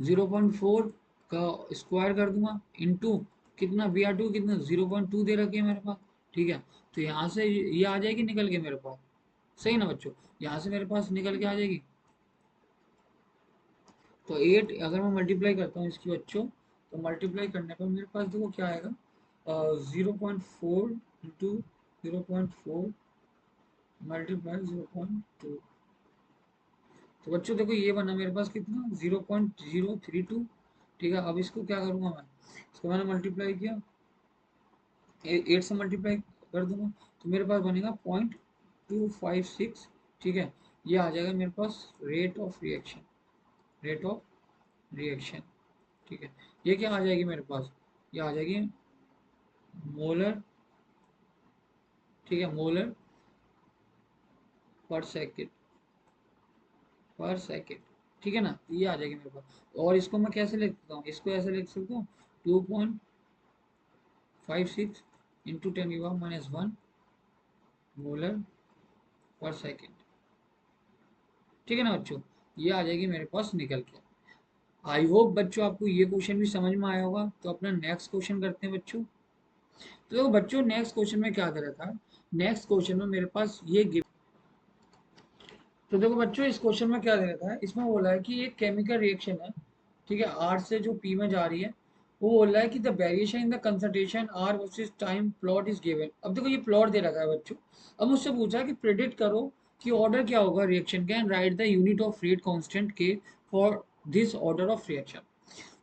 0.4 का स्क्वायर कर दूंगा, इंटू कितना बी आर टू कितना 0.2 दे रखी है मेरे पास। ठीक है, तो यहाँ से ये आ जाएगी निकल के मेरे पास, सही ना बच्चों, यहाँ से मेरे पास निकल के आ जाएगी। तो 8 अगर मैं मल्टीप्लाई करता हूँ इसकी बच्चों, तो मल्टीप्लाई करने पर मेरे पास देखो क्या आएगा 0.4 इंटू 0.4 मल्टीप्लाई 0.2। तो बच्चों देखो ये बना मेरे पास कितना 0.032। ठीक है, अब इसको क्या करूँगा मैं, इसको मैंने मल्टीप्लाई किया 8 से मल्टीप्लाई कर दूंगा, तो मेरे पास बनेगा 0.256। ठीक है, ये आ जाएगा मेरे पास rate of reaction, rate of reaction. ठीक है, ये क्या आ जाएगी मेरे पास, ये आ जाएगी मोलर, ठीक है, मोलर पर सेकेंड, पर सेकेंड। ठीक है ना, ये आ जाएगी मेरे पास। और इसको मैं कैसे लिख सकता हूँ, इसको ऐसे लिख सकता हूँ 2.56 इंटू 10⁻⁻1 मोलर पर सेकेंड। ठीक है ना बच्चों, ये आ जाएगी मेरे पास निकल के। आई होप बच्चों आपको ये क्वेश्चन भी समझ में आया होगा। तो अपना नेक्स्ट क्वेश्चन करते हैं बच्चों। तो देखो बच्चों नेक्स्ट क्वेश्चन में क्या दे रहा था, नेक्स्ट क्वेश्चन में मेरे पास ये गिव, तो देखो बच्चों इस क्वेश्चन में क्या दे रखा है, इसमें बोला है कि एक केमिकल रिएक्शन है, ठीक है, आर से जो पी में जा रही है, वो बोल रहा है कि the variation in the concentration R versus time plot is given. अब देखो ये प्लॉट दे रखा है बच्चों, अब मुझसे पूछा है कि प्रेडिक्ट करो कि ऑर्डर क्या होगा रिएक्शन का, and write the unit of rate constant के for this order of reaction.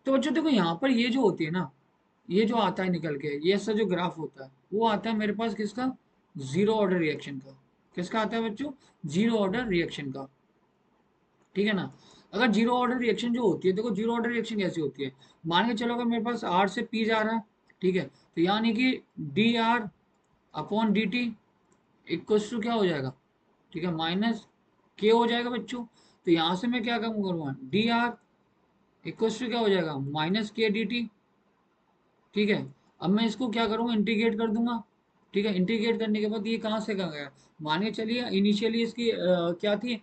तो बच्चों देखो यहाँ पर ये जो होती है ना, ये जो आता है निकल के, ये ऐसा जो ग्राफ होता है वो आता है मेरे पास किसका, जीरो ऑर्डर रिएक्शन का। किसका आता है बच्चों, जीरो ऑर्डर रिएक्शन का। ठीक है ना, अगर जीरो ऑर्डर रिएक्शन जो होती है, देखो जीरो ऑर्डर रिएक्शन कैसी होती है, मान के चलो अगर मेरे पास आर से पी जा रहा है, ठीक है, तो यानी कि D R upon D T equals to क्या हो जाएगा, ठीक है, माइनस के हो जाएगा बच्चों। तो यहाँ से मैं क्या काम करूँगा, डी आर इक्वल्स टू क्या हो जाएगा, माइनस के डी टी। ठीक है, अब मैं इसको क्या करूँगा, इंटीग्रेट कर दूंगा। ठीक है, इंटीग्रेट करने के बाद ये कहाँ से कहाँ गया, मान के चलिए इनिशियली इसकी क्या थी,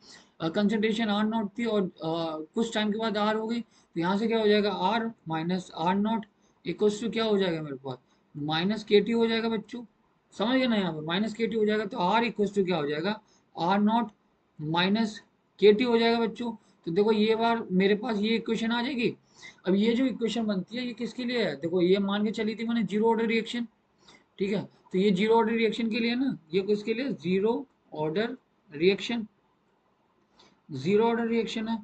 कंसंट्रेशन आर नॉट थी और कुछ टाइम के बाद आर हो गई, तो यहाँ से क्या हो जाएगा, R minus R naught equals to क्या हो जाएगा मेरे पास, माइनस के टी हो जाएगा बच्चों। समझ गए ना, यहाँ पर माइनस के टी हो जाएगा, तो आर इक्वल्स टू क्या हो जाएगा, are not minus k T हो जाएगा बच्चों। तो देखो ये बार मेरे पास ये इक्वेशन आ जाएगी। अब ये जो इक्वेशन बनती है ये किसके लिए है, देखो ये मान के चली थी मैंने जीरो ऑर्डर रिएक्शन। ठीक है, तो ये जीरो ऑर्डर रिएक्शन के लिए ना, ये किसके लिए, zero order reaction, zero order reaction है।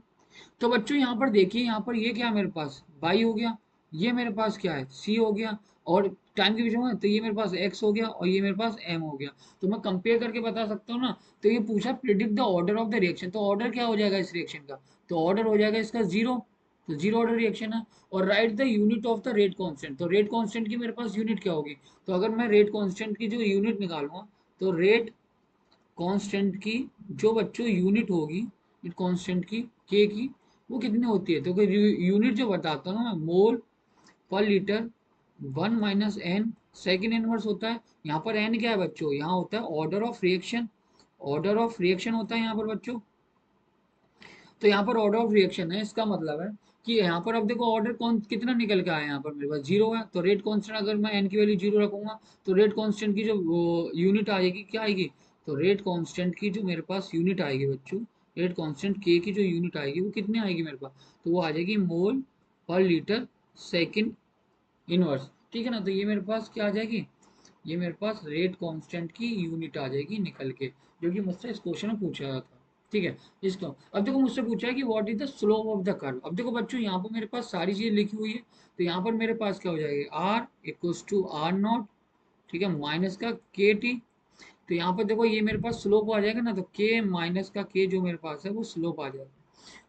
तो बच्चों यहाँ पर देखिए, यहाँ पर ये क्या है मेरे पास, बाई हो गया, ये मेरे पास क्या है, सी हो गया, और टाइम के बीच में तो ये मेरे पास एक्स हो गया और ये मेरे पास एम हो गया। तो मैं कंपेयर करके बता सकता हूँ ना। तो ये पूछा predict the order of the reaction, तो ऑर्डर क्या हो जाएगा इस रिएक्शन का, तो ऑर्डर हो जाएगा इसका जीरो, तो जीरो ऑर्डर रिएक्शन है। और right the unit of the rate constant, तो रेट कांस्टेंट की मेरे पास यूनिट क्या होगी, तो अगर मैं रेट कांस्टेंट की जो यूनिट निकालूंगा, तो रेट कांस्टेंट की जो बच्चों यूनिट होगी, कांस्टेंट की के की, वो कितनी होती है, तो यूनिट जो बताता हूँ मैं, mole per litre, one minus N second inverse होता है। यहाँ पर एन क्या है बच्चों, यहाँ होता है order of reaction, order of reaction होता है यहाँ पर बच्चों। तो यहाँ पर ऑर्डर ऑफ रिएक्शन है, इसका मतलब है कि यहाँ पर अब देखो ऑर्डर कौन कितना निकल के आया, यहाँ पर मेरे पास जीरो है, तो रेट कांस्टेंट अगर मैं एन की वैल्यू जीरो रखूंगा, तो रेट कांस्टेंट की जो यूनिट आएगी क्या आएगी, तो रेट कांस्टेंट की जो मेरे पास यूनिट आएगी बच्चों, रेट कांस्टेंट के की जो यूनिट आएगी वो कितनी आएगी मेरे पास, तो वो आ जाएगी मोल पर लीटर सेकेंड इनवर्स। ठीक है ना, तो ये मेरे पास क्या आ जाएगी, ये मेरे पास रेट कांस्टेंट की यूनिट आ जाएगी निकल के, जो कि मुझसे इस क्वेश्चन में पूछा गया था। ठीक है, इसको अब देखो मुझसे पूछा है कि what is the slope of the curve. अब देखो बच्चों यहाँ पर मेरे पास सारी चीजें लिखी हुई है, तो यहाँ पर मेरे पास क्या हो जाएगी, R equals to R naught, ठीक है, माइनस का के टी। तो यहाँ पर देखो ये मेरे पास स्लोप आ जाएगा ना, तो के माइनस का के जो मेरे पास है वो स्लोप आ जाएगा।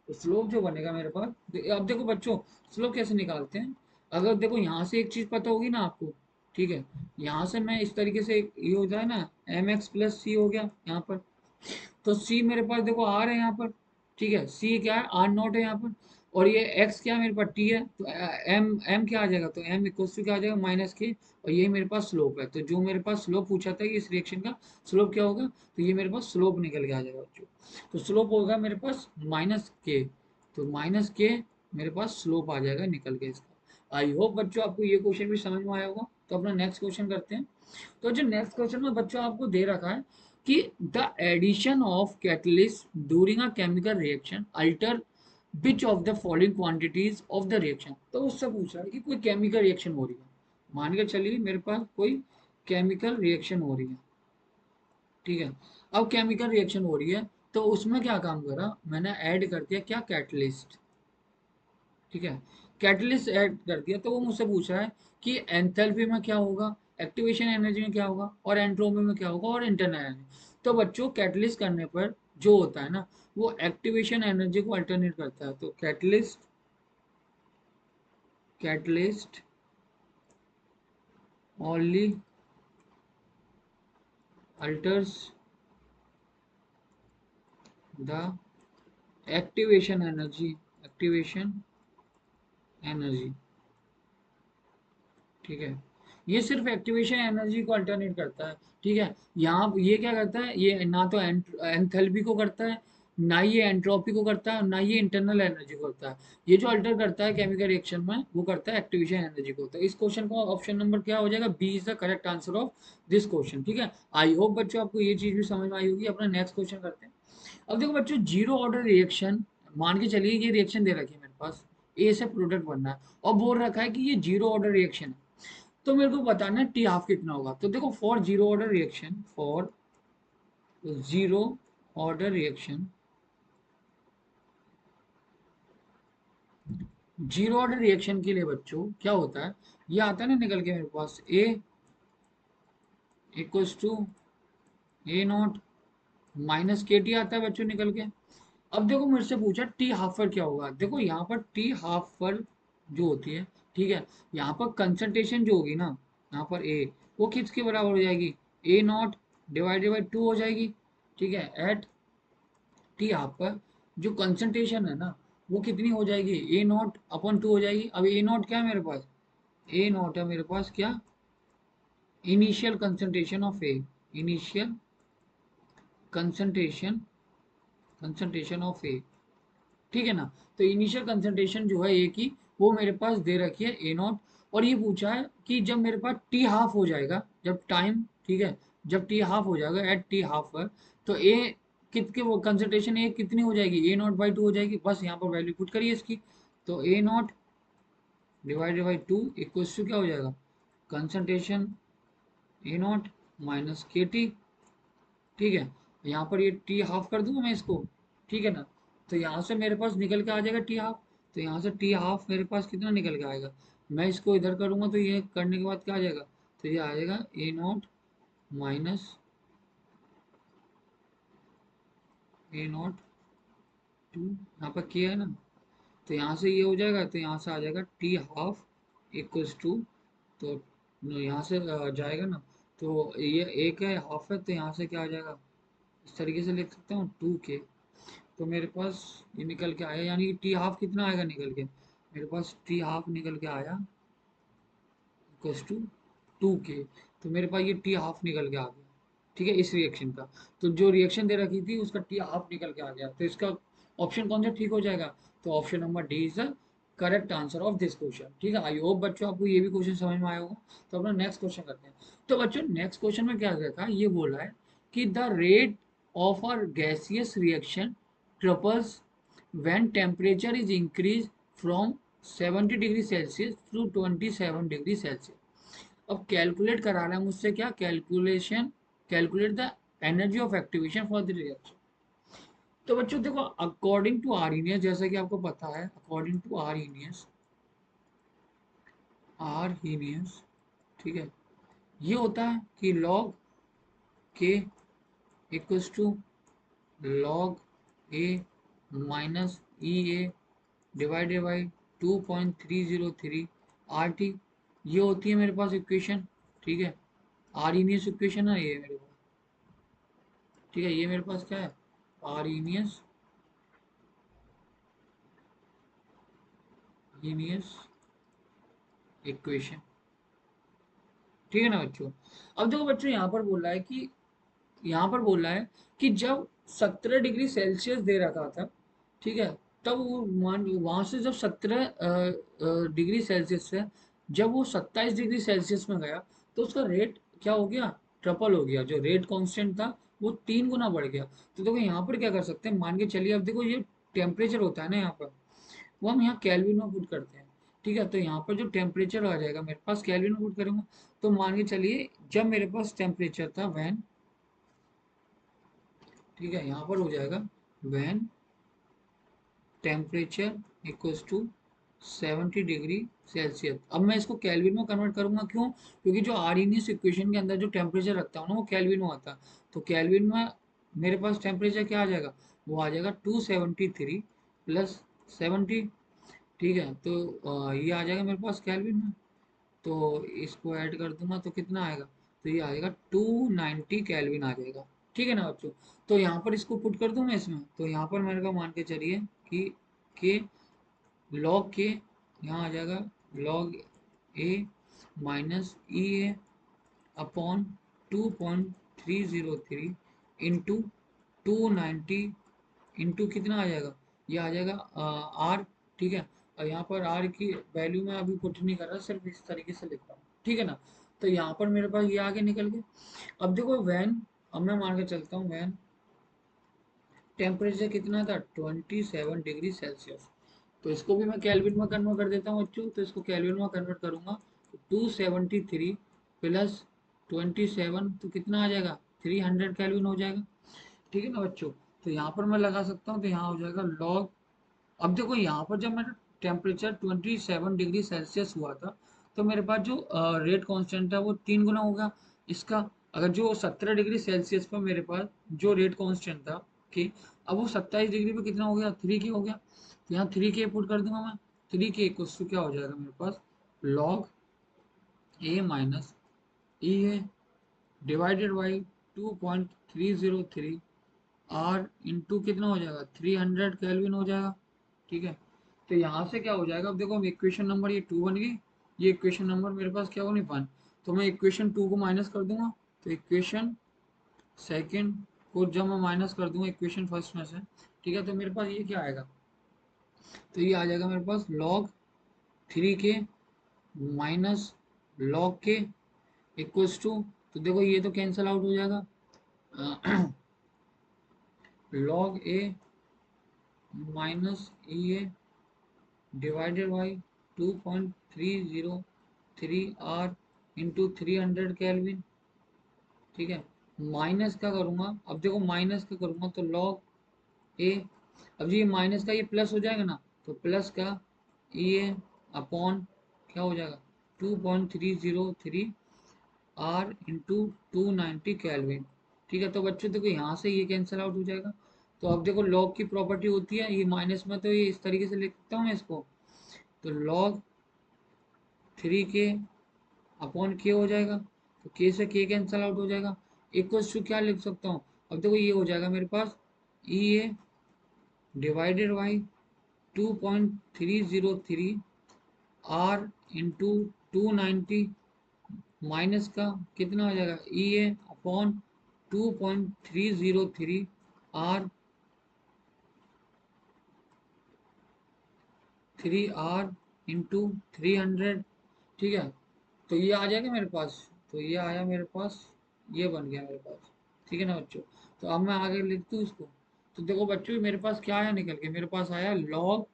तो स्लोप जो बनेगा मेरे पास, अब देखो बच्चों स्लोप कैसे निकालते हैं, अगर देखो यहाँ से एक चीज पता होगी ना आपको, ठीक है, यहाँ से मैं इस तरीके से ये हो जाए ना, एम एक्स प्लस सी हो गया यहाँ पर, तो सी मेरे पास देखो आर है यहाँ पर, ठीक है, सी क्या है, आर नॉट है यहाँ पर, और ये एक्स क्या है मेरे पास, टी है, तो एम एम क्या आ जाएगा, तो एम इक्वल्स टू क्या आ जाएगा, माइनस के, और ये मेरे पास स्लोप है। तो जो मेरे पास स्लोप पूछा था कि इस रिएक्शन का स्लोप क्या होगा, तो ये मेरे पास स्लोप निकल के आ जाएगा बच्चों। तो स्लोप होगा मेरे पास माइनस के, तो माइनस के मेरे पास स्लोप आ जाएगा निकल के इसका। आई होप बच्चों आपको ये क्वेश्चन भी समझ में आया होगा। तो अपना नेक्स्ट क्वेश्चन करते हैं। तो जो नेक्स्ट क्वेश्चन में बच्चों आपको दे रखा है कि the addition of catalyst during a chemical reaction alter which of the following quantities of the reaction. तो उससे पूछ रहा है कि कोई केमिकल रिएक्शन हो रही है, मान के चलिए मेरे पास कोई केमिकल रिएक्शन हो रही है। ठीक है, अब केमिकल रिएक्शन हो रही है, तो उसमें क्या काम करा मैंने, ऐड कर दिया क्या, कैटलिस्ट। ठीक है, कैटलिस्ट ऐड कर दिया, तो वो मुझसे पूछ रहा है कि एंथैल्पी में क्या होगा, एक्टिवेशन एनर्जी में क्या होगा, और एंट्रोपी में क्या होगा, और इंटरनल एनर्जी। तो बच्चों कैटलिस्ट करने पर जो होता है ना, वो एक्टिवेशन एनर्जी को अल्टरनेट करता है। तो catalyst, catalyst only altars the activation energy, activation energy. ठीक है, ये सिर्फ एक्टिवेशन एनर्जी को अल्टरनेट करता है। ठीक है, यहाँ ये क्या करता है, ये ना तो एंथैल्पी को करता है, ना ये एंट्रोपी को करता है, और ना ये इंटरनल एनर्जी को करता है। ये जो अल्टर करता है केमिकल रिएक्शन में, वो करता है एक्टिवेशन एनर्जी को। तो इस क्वेश्चन का ऑप्शन नंबर क्या हो जाएगा, B is the correct answer of this question. ठीक है, आई होप बच्चों आपको ये चीज भी समझ में आई होगी। अपना नेक्स्ट क्वेश्चन करते हैं। अब देखो बच्चों जीरो ऑर्डर रिएक्शन, मान के चलिए ये रिएक्शन दे रखी है मेरे पास, ए से प्रोडक्ट बनना है, और बोल रखा है कि ये जीरो ऑर्डर रिएक्शन है। तो मेरे को बताना है टी हाफ कितना होगा। तो देखो for zero order reaction, for zero order reaction, zero order reaction के लिए बच्चों क्या होता है, ये आता है ना निकल के मेरे पास, A equals to A naught minus k t आता है बच्चों निकल के। अब देखो मेरे से पूछा टी हाफ पर क्या होगा। देखो यहाँ पर टी हाफ पर जो होती है, ठीक है, यहाँ पर कंसंट्रेशन जो होगी ना, यहाँ पर ए, वो किसके बराबर हो जाएगी, ए नॉट डिवाइडेड बाई 2 हो जाएगी। ठीक है, एट टी हाफ पर जो कंसंट्रेशन है ना वो कितनी हो जाएगी, ए नॉट अपॉन 2 हो जाएगी। अब ए नॉट क्या है मेरे पास, ए नॉट है मेरे पास क्या, initial concentration of A, initial concentration, concentration of A. ठीक है ना, तो इनिशियल कंसंट्रेशन जो है ए की वो मेरे पास दे रखी है ए नॉट। और ये पूछा है कि जब मेरे पास टी हाफ हो जाएगा, जब टाइम, ठीक है, जब टी हाफ हो जाएगा एट टी हाफ पर, तो ए कितने वो कंसंट्रेशन ए कितनी हो जाएगी, ए नॉट बाई 2 हो जाएगी। बस यहाँ पर वैल्यू पुट करिए इसकी, तो A naught divided by 2 equals to क्या हो जाएगा, concentration A naught minus k t. ठीक है, यहाँ पर ये टी हाफ कर दूंगा मैं इसको। ठीक है ना, तो यहाँ से मेरे पास निकल के आ जाएगा टी हाफ। तो यहाँ से टी हाफ मेरे पास कितना निकल के आएगा, मैं इसको इधर करूँगा तो ये करने के बाद क्या आ जाएगा, तो ये आ जाएगा ए नॉट माइनस ए नॉट 2, यहाँ पर किया है ना, तो यहाँ से ये हो जाएगा, तो यहाँ से आ जाएगा टी हाफ इक्वल्स टू, तो यहाँ से जाएगा ना, तो ये एक है हाफ है, तो यहाँ से क्या आ जाएगा, इस तरीके से लिख सकता हूँ 2 के। तो मेरे पास ये निकल के आया, यानी कि टी हाफ कितना आएगा निकल के, मेरे पास टी हाफ निकल के आया इक्वल्स टू 2 के। तो मेरे पास ये टी हाफ निकल के आ गया। ठीक है, इस रिएक्शन का, तो जो रिएक्शन दे रखी थी उसका टी हाफ निकल के आ गया, तो इसका ऑप्शन कौन सा ठीक हो जाएगा, तो option number D is the correct answer of this question. ठीक है, आई होप बच्चों आपको ये भी क्वेश्चन समझ में आया होगा। तो अपना नेक्स्ट क्वेश्चन करते हैं। तो बच्चों नेक्स्ट क्वेश्चन में क्या था, ये बोला है कि the rate of a gaseous reaction triples when temperature is increased from 70 degree Celsius to 27 degree Celsius. अब कैलकुलेट करा रहा है मुझसे क्या, calculation, calculate the energy of activation for the reaction. तो बच्चों देखो, अकॉर्डिंग टू आर्हीनियस, जैसा कि आपको पता है, अकॉर्डिंग टू आर्हीनियस, आर्हीनियस, ठीक है, ये होता है कि log k equals to log a minus E A divided by 2.303 R T. ये होती है मेरे पास इक्वेशन। ठीक है, आर्हीनियस इक्वेशन है ये मेरे पास। ठीक है, ये मेरे पास क्या है, आर्हीनियस, आर्हीनियस इक्वेशन। ठीक है ना बच्चों। अब देखो बच्चों, यहाँ पर बोल रहा है कि, यहाँ पर बोल रहा है कि जब 17 डिग्री सेल्सियस दे रखा था, ठीक है, तब वो मान वहां से जब 17 डिग्री सेल्सियस से जब वो 27 डिग्री सेल्सियस में गया, तो उसका रेट क्या हो गया, ट्रिपल हो गया। जो रेट कांस्टेंट था वो 3 गुना बढ़ गया। तो देखो यहाँ पर क्या कर सकते हैं, मान के चलिए, अब देखो ये टेम्परेचर होता है ना यहाँ पर, वो हम यहाँ केल्विन में पुट करते हैं। ठीक है, तो यहाँ पर जो टेम्परेचर आ जाएगा मेरे पास, केल्विन में पुट करूंगा, तो मान के चलिए जब मेरे पास टेम्परेचर था वैन, ठीक है, यहाँ पर हो जाएगा when temperature equals to 70 degree Celsius. अब मैं इसको केल्विन में कन्वर्ट करूंगा, क्यों, क्योंकि जो आर्हीनियस इक्वेशन के अंदर जो टेम्परेचर रखता हूँ ना वो केल्विन में आता है। तो केल्विन में मेरे पास टेम्परेचर क्या आ जाएगा, वो आ जाएगा 273 प्लस 70। ठीक है, तो ये आ जाएगा मेरे पास केल्विन में, तो इसको ऐड कर दूंगा तो कितना आएगा, तो ये आएगा 290 केल्विन आ जाएगा। ठीक है ना बच्चों, तो यहाँ पर इसको पुट कर दूं मैं इसमें, तो यहाँ पर मेरे को मान के चलिए कि के लॉग के यहाँ आ जाएगा log A minus E A upon 2.303 into 290 into कितना आ जाएगा, ये आ जाएगा आर। ठीक है, और यहाँ पर आर की वैल्यू मैं अभी पुट नहीं कर रहा, सिर्फ इस तरीके से लिख रहा हूँ। ठीक है ना, तो यहाँ पर मेरे पास ये आगे निकल गए। अब देखो वैन, अब मैं मान के चलता हूँ वैन टेम्परेचर कितना था 27 डिग्री सेल्सियस, तो इसको भी मैं केल्विन में कन्वर्ट कर देता हूँ बच्चों। तो इसको केल्विन में कन्वर्ट करूंगा तो 273 प्लस 27, तो कितना आ जाएगा, 300 केल्विन हो जाएगा। ठीक है ना बच्चों, तो यहाँ पर मैं लगा सकता हूँ, तो यहाँ हो जाएगा लॉग। अब देखो यहाँ पर जब मेरा टेम्परेचर 27 डिग्री सेल्सियस हुआ था, तो मेरे पास जो रेट कांस्टेंट था वो 3 गुना होगा इसका। अगर जो 17 डिग्री सेल्सियस पर मेरे पास जो रेट कांस्टेंट था, कि अब वो 27 डिग्री पे कितना हो गया, 3 के हो गया। तो यहाँ 3 के पुट कर दूंगा मैं, 3 के इक्वल्स टू क्या हो जाएगा मेरे पास, लॉग ए माइनस ई है डिवाइडेड बाई 2.303 आर इंटू कितना हो जाएगा 300 केल्विन हो जाएगा। ठीक है, तो यहाँ से क्या हो जाएगा, अब देखो इक्वेशन नंबर ये 2 बन गई, ये इक्वेशन नंबर मेरे पास क्या होनी 1, तो मैं इक्वेशन 2 को माइनस कर दूंगा, तो इक्वेशन सेकंड को जब मैं माइनस कर दूंगा इक्वेशन फर्स्ट में से, ठीक है, तो मेरे पास ये क्या आएगा, तो ये आ जाएगा मेरे पास log 3 के माइनस log के इक्वल्स टू, तो देखो ये तो कैंसिल आउट हो जाएगा, log a minus E A divided by 2.303 R into 300 kelvin. ठीक है, माइनस का करूंगा, अब देखो माइनस का करूंगा तो log ए, अब ये माइनस का ये प्लस हो जाएगा ना, तो प्लस का ई ए अपॉन क्या हो जाएगा 2.303 आर इंटू 290 केल्विन। ठीक है, तो बच्चों देखो यहाँ से ये कैंसिल आउट हो जाएगा, तो अब देखो लॉग की प्रॉपर्टी होती है ये माइनस में, तो ये इस तरीके से लिख सकता हूँ मैं इसको, तो log 3 के अपॉन के हो जाएगा, तो के से के कैंसिल आउट हो जाएगा, इक्वल्स टू क्या लिख सकता हूँ, अब देखो ये हो जाएगा मेरे पास E A divided by 2.303 R into 290 minus का कितना हो जाएगा E A upon 2.303 R 3 R into 300। ठीक है, तो ये आ जाएगा मेरे पास, तो ये आया मेरे पास, ये बन गया मेरे पास। ठीक है ना बच्चों, तो अब मैं आगे लिख दूँ इसको, तो देखो बच्चों मेरे पास क्या आया निकल के, मेरे पास आया log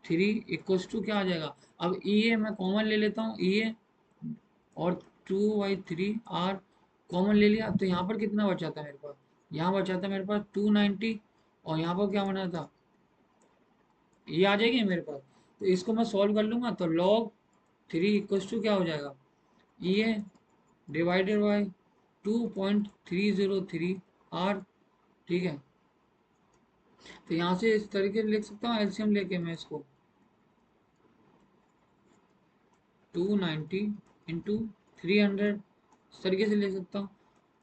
3 इक्वल्स टू क्या आ जाएगा, अब ई ए मैं कॉमन ले लेता हूँ, ई ए और 2/3 आर कॉमन ले लिया, तो यहाँ पर कितना बचा था मेरे पास, यहाँ बचा था मेरे पास 290, और यहाँ पर क्या बना था, ये आ जाएगी मेरे पास, तो इसको मैं सॉल्व कर लूंगा, तो log 3 इक्वल्स टू क्या हो जाएगा, ये डिवाइडेड बाय 2.303 आर। ठीक है, तो यहाँ से इस तरीके से लिख सकता हूँ एलसीएम लेके मैं इसको 290 इंटू 300 इस तरीके से ले सकता हूँ,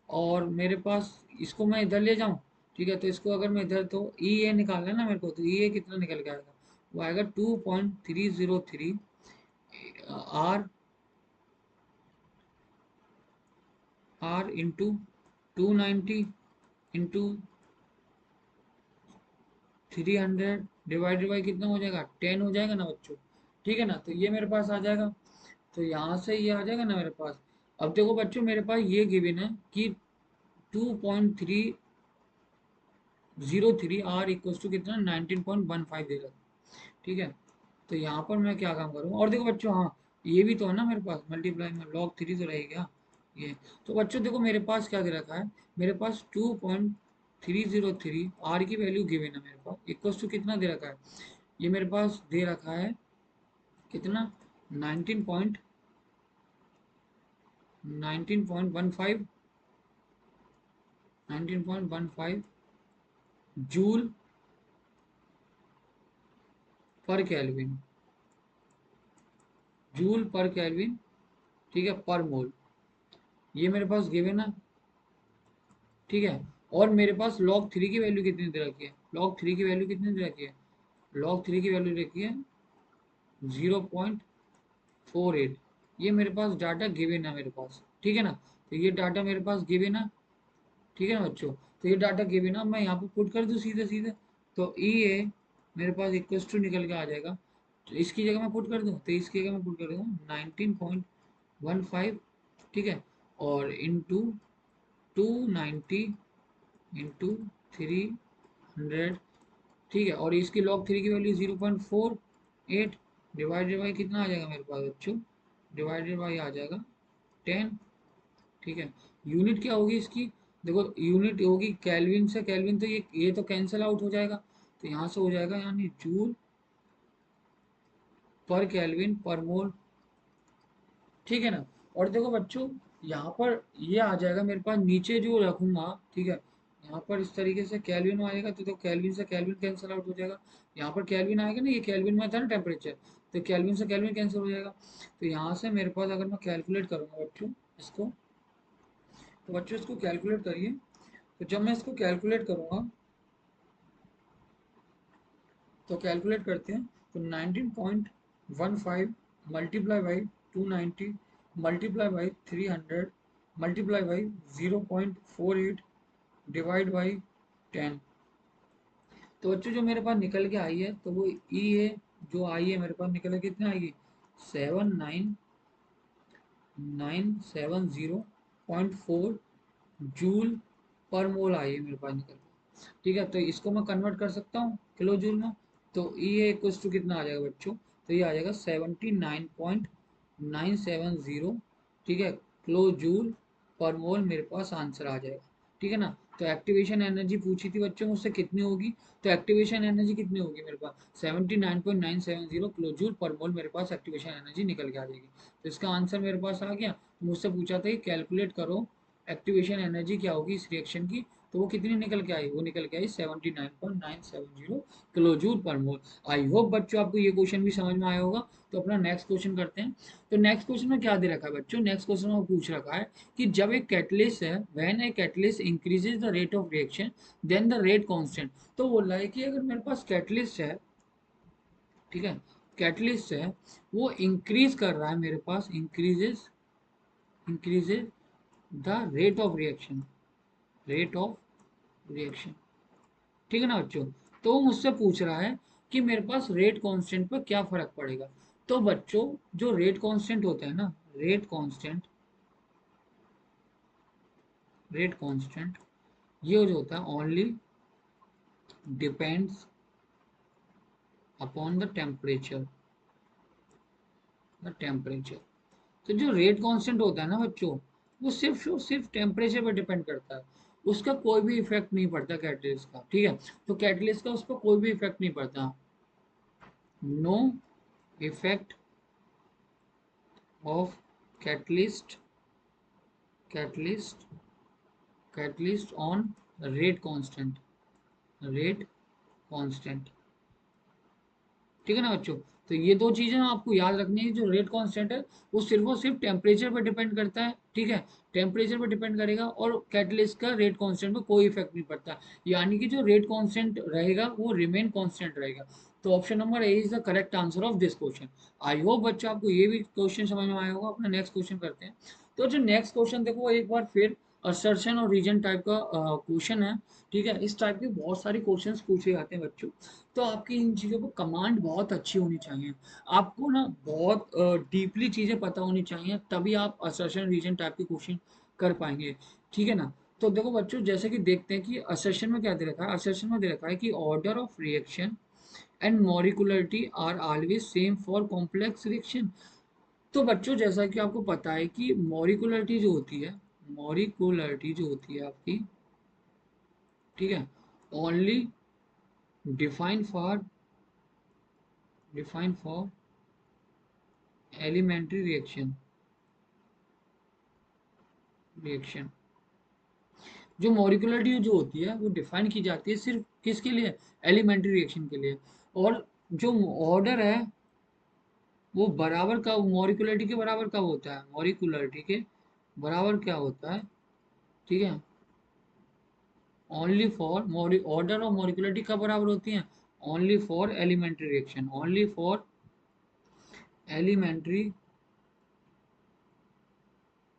और मेरे पास इसको मैं इधर ले जाऊँ, ठीक है, तो इसको अगर मैं इधर, तो ई ए निकालना है ना मेरे को, तो ई ए कितना निकल के आएगा, वो आएगा 2.303 R R into 290 into 300 divided by कितना हो जाएगा 10 हो जाएगा ना बच्चों। ठीक है ना, तो ये मेरे पास आ जाएगा, तो यहाँ से ये आ जाएगा ना मेरे पास। अब देखो बच्चों मेरे पास ये गिवन है कि 2.303 आर इक्वल्स टू कितना 19.15 दे रहा है। ठीक है, तो यहाँ पर मैं क्या काम करूँ, और देखो बच्चों हाँ ये भी तो है ना मेरे पास मल्टीप्लाई में log 3 तो रहेगा ये, तो बच्चों देखो मेरे पास क्या दे रखा है, मेरे पास 2.303 आर की वैल्यू गिवन है मेरे पास, इक्वल्स टू कितना दे रखा है, ये मेरे पास दे रखा है कितना 19.15 19.15 जूल पर केल्विन, जूल पर केल्विन। ठीक है, पर मोल, ये मेरे पास गिवन है। ठीक है, और मेरे पास log 3 की वैल्यू कितनी दे रखी है, log 3 की वैल्यू कितनी दे रखी है, log 3 की वैल्यू रखी है 0.48, ये मेरे पास डाटा गिवन है मेरे पास। ठीक है ना, तो ये डाटा मेरे पास गिवन है। ठीक है ना बच्चों, तो ये डाटा गिवन है, मैं यहाँ पे पुट कर दूँ सीधे सीधे, तो ई ए मेरे पास इक्वल्स टू निकल के आ जाएगा, तो इसकी जगह मैं पुट कर दूँ, तो इसकी जगह मैं पुट कर दूँगा 19.15। ठीक है, और इंटू 290 इंटू 300। ठीक है, और इसकी log 3 की वैल्यू 0.48 डिवाइडेड बाई कितना आ जाएगा मेरे पास बच्चों, डिवाइडेड बाई आ जाएगा 10। ठीक है, यूनिट क्या होगी इसकी, देखो यूनिट होगी केल्विन से केल्विन, तो ये तो कैंसिल आउट हो जाएगा, तो यहाँ से हो जाएगा यानी जूल पर केल्विन पर मोल। ठीक है ना, और देखो बच्चों यहाँ पर ये आ जाएगा मेरे पास, नीचे जो रखूंगा, ठीक है, यहाँ पर इस तरीके से केल्विन में आएगा, तो केल्विन से केल्विन कैंसिल आउट हो जाएगा, यहाँ पर केल्विन आएगा ना, ये केल्विन में था ना टेम्परेचर, तो केल्विन से केल्विन कैंसिल हो जाएगा, तो यहाँ से मेरे पास अगर मैं कैलकुलेट करूंगा बच्चों इसको, तो बच्चों इसको कैलकुलेट करिए। तो जब मैं इसको कैलकुलेट करूँगा, तो कैलकुलेट करते हैं। तो 19.15 multiply by 290 multiply by 300 multiply by 0.48 divide by 10। तो बच्चों जो मेरे पास निकल के आई है, तो वो ई है, जो आई है मेरे पास निकल के कितना आएगी, 79970.4 जूल पर मोल आई है मेरे पास निकल के। ठीक है, तो इसको मैं कन्वर्ट कर सकता हूँ किलो जूल में। तो ई इक्वल्स टू कितना आ जाएगा बच्चों, तो ये आ जाएगा 79.970, ठीक है, किलो जूल पर मोल मेरे पास आंसर आ जाएगा। ठीक है ना। तो एक्टिवेशन एनर्जी पूछी थी बच्चों मुझसे कितनी होगी, तो एक्टिवेशन एनर्जी कितनी होगी मेरे पास 79.970 किलो जूल पर मोल मेरे पास एक्टिवेशन एनर्जी निकल के आ जाएगी। तो इसका आंसर मेरे पास आ गया। तो मुझसे पूछा था कि कैलकुलेट करो एक्टिवेशन एनर्जी क्या होगी इस रिएक्शन की, तो वो कितनी निकल के आई, वो निकल के आई 79.970 किलो जूल पर मोल। आई होप बच्चों आपको ये क्वेश्चन भी समझ में आया होगा। तो अपना नेक्स्ट क्वेश्चन करते हैं। तो नेक्स्ट क्वेश्चन में क्या दे रखा है बच्चों, नेक्स्ट क्वेश्चन में पूछ रखा है कि जब एक कैटलिस्ट है, when a catalyst increases the rate of reaction then the rate constant. तो बोल रहा है कि अगर मेरे पास कैटलिस्ट है, ठीक है, कैटलिस्ट है, वो इंक्रीज कर रहा है मेरे पास, increases the rate of reaction, rate of reaction, ठीक है ना बच्चों। तो वो मुझसे पूछ रहा है कि मेरे पास रेट कांस्टेंट पर क्या फर्क पड़ेगा। तो बच्चों जो रेट कांस्टेंट होता है ना, रेट कांस्टेंट, रेट कांस्टेंट ये जो होता है only depends upon the temperature, the temperature. तो जो रेट कांस्टेंट होता है ना बच्चों, वो सिर्फ टेम्परेचर पर डिपेंड करता है, उसका कोई भी इफेक्ट नहीं पड़ता कैटलिस्ट का। ठीक है, तो कैटलिस्ट का उस पर कोई भी इफेक्ट नहीं पड़ता, no effect of catalyst, catalyst catalyst on rate constant, rate constant. ठीक है ना बच्चों। तो ये दो चीजें आपको याद रखनी है। जो रेट कांस्टेंट है वो सिर्फ और सिर्फ टेम्परेचर पर डिपेंड करता है। ठीक है, टेम्परेचर पर डिपेंड करेगा, और कैटलिस्ट का रेट कांस्टेंट पर कोई इफेक्ट नहीं पड़ता। यानी कि जो रेट कांस्टेंट रहेगा वो रिमेन कांस्टेंट रहेगा। तो option number A is the correct answer of this question. I hope बच्चों आपको ये भी क्वेश्चन समझ में आया होगा। अपना नेक्स्ट क्वेश्चन करते हैं। तो जो नेक्स्ट क्वेश्चन देखो, एक बार फिर असर्शन और रीजन टाइप का क्वेश्चन है। ठीक है, इस टाइप के बहुत सारे क्वेश्चंस पूछे जाते हैं बच्चों। तो आपकी इन चीज़ों पर कमांड बहुत अच्छी होनी चाहिए। आपको ना बहुत डीपली चीज़ें पता होनी चाहिए, तभी आप असर्शन रीजन टाइप के क्वेश्चन कर पाएंगे। ठीक है ना। तो देखो बच्चों, जैसे कि देखते हैं कि असर्शन में क्या दे रखा है। असर्शन में दे रखा है कि order of reaction and molecularity are always same for complex reaction. तो बच्चों जैसा कि आपको पता है कि मॉलिक्यूलरिटी जो होती है, मॉलिक्यूलरिटी जो होती है आपकी, ठीक है, only define for, define for elementary reaction, reaction. जो मॉलिक्यूलरिटी जो होती है वो डिफाइन की जाती है सिर्फ किसके लिए, एलिमेंट्री रिएक्शन के लिए। और जो ऑर्डर है वो बराबर का मॉलिक्यूलरिटी के बराबर कब होता है, मॉलिक्यूलरिटी के बराबर क्या होता है, ठीक है, ओनली फॉर ऑर्डर और मॉलिक्यूलरिटी कब बराबर होती हैं, only for elementary reaction, only for elementary.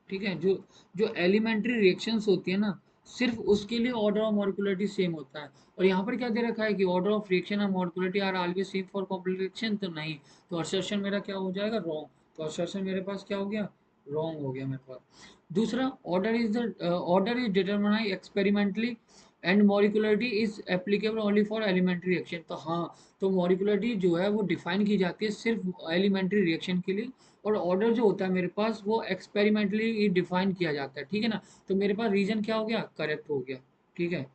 ठीक है, जो जो एलिमेंट्री रिएक्शंस होती है ना, सिर्फ उसके लिए ऑर्डर ऑफ मॉलिक्यूलरिटी सेम होता है। और यहाँ पर क्या दे रखा है कि ऑर्डर ऑफ रिएक्शन और molecularity are always same for complex reaction, तो नहीं। तो असर्शन मेरा क्या हो जाएगा, रॉन्ग। तो असर्शन मेरे पास क्या हो गया, रॉन्ग हो गया मेरे पास। दूसरा, order is determine experimentally and molecularity is applicable only for elementary reaction. तो हाँ, तो मॉलिक्यूलरिटी जो है वो डिफाइन की जाती है सिर्फ एलिमेंट्री रिएक्शन के लिए, और ऑर्डर जो होता है मेरे पास वो एक्सपेरिमेंटली डिफाइन किया जाता है। ठीक है ना। तो मेरे पास रीजन क्या हो गया, करेक्ट हो गया। ठीक है,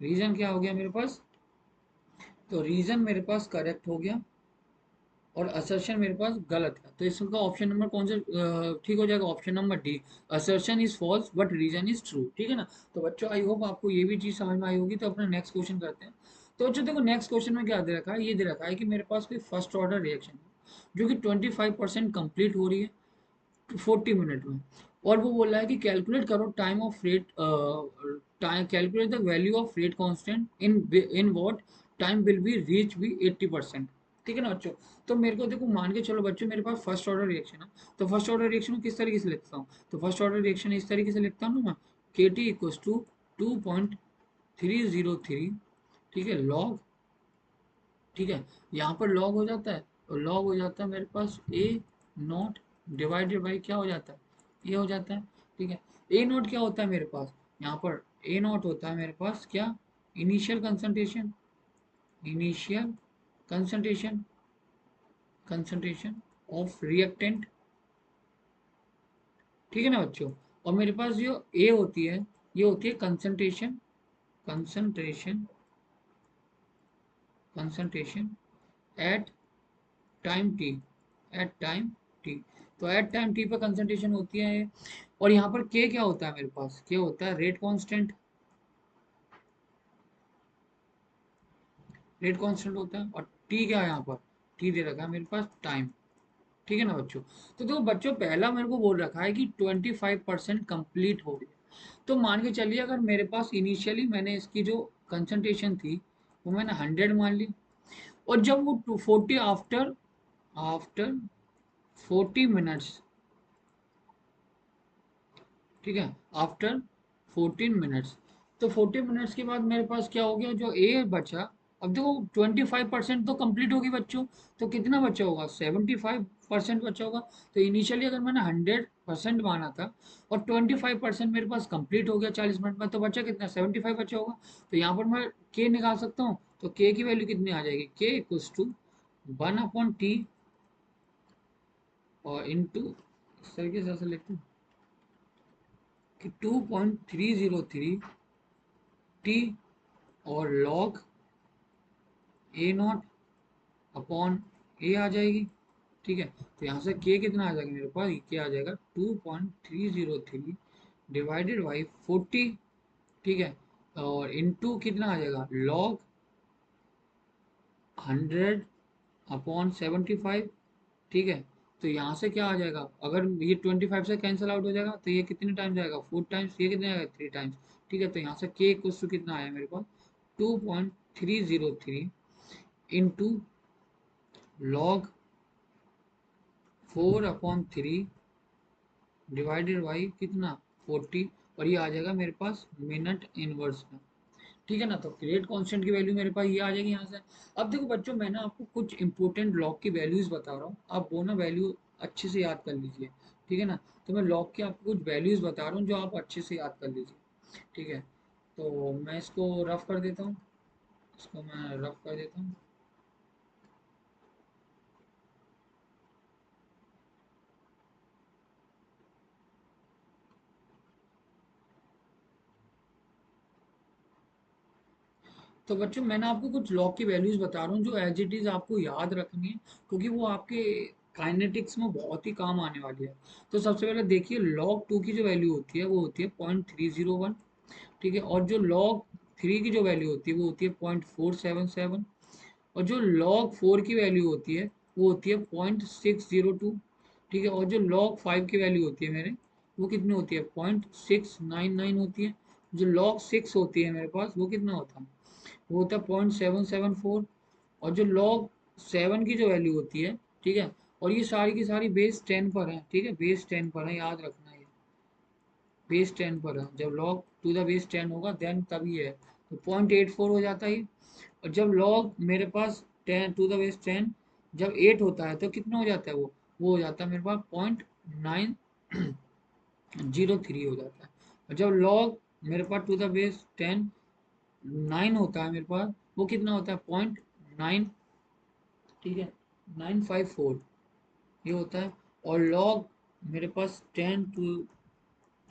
रीजन क्या हो गया मेरे पास, तो रीजन मेरे पास करेक्ट हो गया, और असर्शन मेरे पास गलत है। तो इसका ऑप्शन नंबर कौन सा ठीक हो जाएगा, option number D, assertion is false but reason is true. ठीक है ना। तो बच्चों आई होप आपको ये भी चीज समझ में आई होगी। तो अपना नेक्स्ट क्वेश्चन करते हैं। तो बच्चों देखो, नेक्स्ट क्वेश्चन में क्या दे रखा है, ये दे रखा है कि मेरे पास कोई फर्स्ट ऑर्डर रिएक्शन जो कि 25% कंप्लीट हो रही है 40 मिनट में। और वो बोल रहा है कि कैलकुलेट करो time of rate, time calculate the value of rate constant in what time will be reach B 80%। ठीक है ना बच्चों। तो मेरे को देखो, मान के चलो बच्चों, मेरे पास फर्स्ट ऑर्डर रिएक्शन है। तो फर्स्ट ऑर्डर रिएक्शन को किस तरीके से लिखता हूँ? तो फर्स्ट ऑर्डर रिएक्शन इस तरीके से लिखता हूँ ना मैं, के टी इक्वस टू 2.303, ठीक है, लॉग, ठीक है, यहाँ पर लॉग हो जाता है, तो लॉग हो जाता है मेरे पास ए नॉट डिवाइडेड बाई क्या हो जाता है, ये हो जाता है। ठीक है, ए नॉट क्या होता है मेरे पास, यहाँ पर ए नॉट होता है मेरे पास क्या, initial concentration, initial concentration, concentration of reactant. ठीक है ना बच्चों। और मेरे पास जो ए होती है, ये होती है concentration, concentration, concentration at time T, at time T. तो एट टाइम टी पर कंसंट्रेशन होती है। और यहाँ पर के क्या होता है मेरे पास, के होता है रेट कांस्टेंट, रेट कांस्टेंट होता है। और टी क्या है यहाँ पर, टी दे रखा है मेरे पास टाइम। ठीक है ना बच्चों। तो देखो बच्चों, पहला मेरे को बोल रखा है कि 25% कंप्लीट हो गया। तो मान के चलिए, अगर मेरे पास इनिशियली मैंने इसकी जो कंसंट्रेशन थी वो मैंने 100 मान ली, और जब वो 40 आफ्टर, आफ्टर 40 मिनट्स, ठीक है, आफ्टर 14 मिनट्स, तो 14 मिनट्स के बाद मेरे पास क्या हो गया, जो ए बचा, अब देखो 25% तो कंप्लीट होगी बच्चों, तो कितना बचा होगा, 75% बचा होगा। तो इनिशियली अगर मैंने 100% माना था, और 25% मेरे पास कंप्लीट हो गया 40 मिनट में, तो बचा कितना, 75 बचा होगा। तो यहाँ पर मैं के निकाल सकता हूँ। तो के की वैल्यू कितनी आ जाएगी, के इक्वल्स टू 1/t, और इंटू, इस तरीके से ऐसे लिखते हैं कि 2.303 टी, और लॉग ए नॉट अपॉन ए आ जाएगी। ठीक है, तो यहाँ से के कितना आ जाएगा मेरे पास, के आ जाएगा 2.303 डिवाइडेड बाई 40। ठीक है, और इनटू कितना आ जाएगा, लॉग 100/75। ठीक है, तो यहाँ से क्या आ जाएगा, अगर ये 25 से कैंसिल आउट हो जाएगा, तो ये कितने टाइम्स आएगा, 4 टाइम्स, ये कितने आएगा, 3 टाइम्स। ठीक है, तो यहाँ से के इक्वल टू कितना आया मेरे पास, 2.303 इंटू लॉग 4/3 डिवाइडेड बाई कितना, 40, और ये आ जाएगा मेरे पास मिनट इनवर्स में। ठीक है ना। तो रेट कांस्टेंट की वैल्यू मेरे पास ये आ जाएगी यहाँ से। अब देखो बच्चों, मैं ना आपको कुछ इंपॉर्टेंट लॉग की वैल्यूज बता रहा हूँ, आप वो ना वैल्यू अच्छे से याद कर लीजिए। ठीक है ना। तो मैं लॉग की आपको कुछ वैल्यूज बता रहा हूँ जो आप अच्छे से याद कर लीजिए। ठीक है, तो मैं इसको रफ कर देता हूँ, इसको मैं रफ कर देता हूँ। तो बच्चों, मैंने आपको कुछ लॉग की वैल्यूज बता रहा हूँ जो एज इट इज आपको याद रखनी है, क्योंकि वो आपके काइनेटिक्स में बहुत ही काम आने वाली है। तो सबसे पहले देखिए, लॉग टू की जो वैल्यू होती है वो होती है 0.301। ठीक है, और जो लॉग थ्री की जो वैल्यू होती है वो होती है 0.477। और जो लॉग फोर की वैल्यू होती है वो होती है 0.602। ठीक है, और जो लॉग फाइव की वैल्यू होती है मेरे, वो कितनी होती है, 0.699 होती है। जो लॉग सिक्स होती है मेरे पास, वो कितना होता है, वो होता है 0.774। और जो लॉग सेवन की जो वैल्यू होती है, ठीक है, और ये सारी की सारी बेस 10 पर है। ठीक है, बेस 10 पर है, याद रखना है, बेस 10 पर है। जब लॉग टू द बेस 10 होगा देन तभी है, तो 0.84 हो जाता है। और जब लॉग मेरे पास 10 टू द बेस 10 जब 8 होता है तो कितना हो जाता है, वो हो जाता है मेरे पास 0.903 हो जाता है। और जब लॉग मेरे पास टू द बेस 10 9 होता है मेरे पास, वो कितना होता है, 0.9, ठीक है, 954 ये होता है। और लॉग मेरे पास 10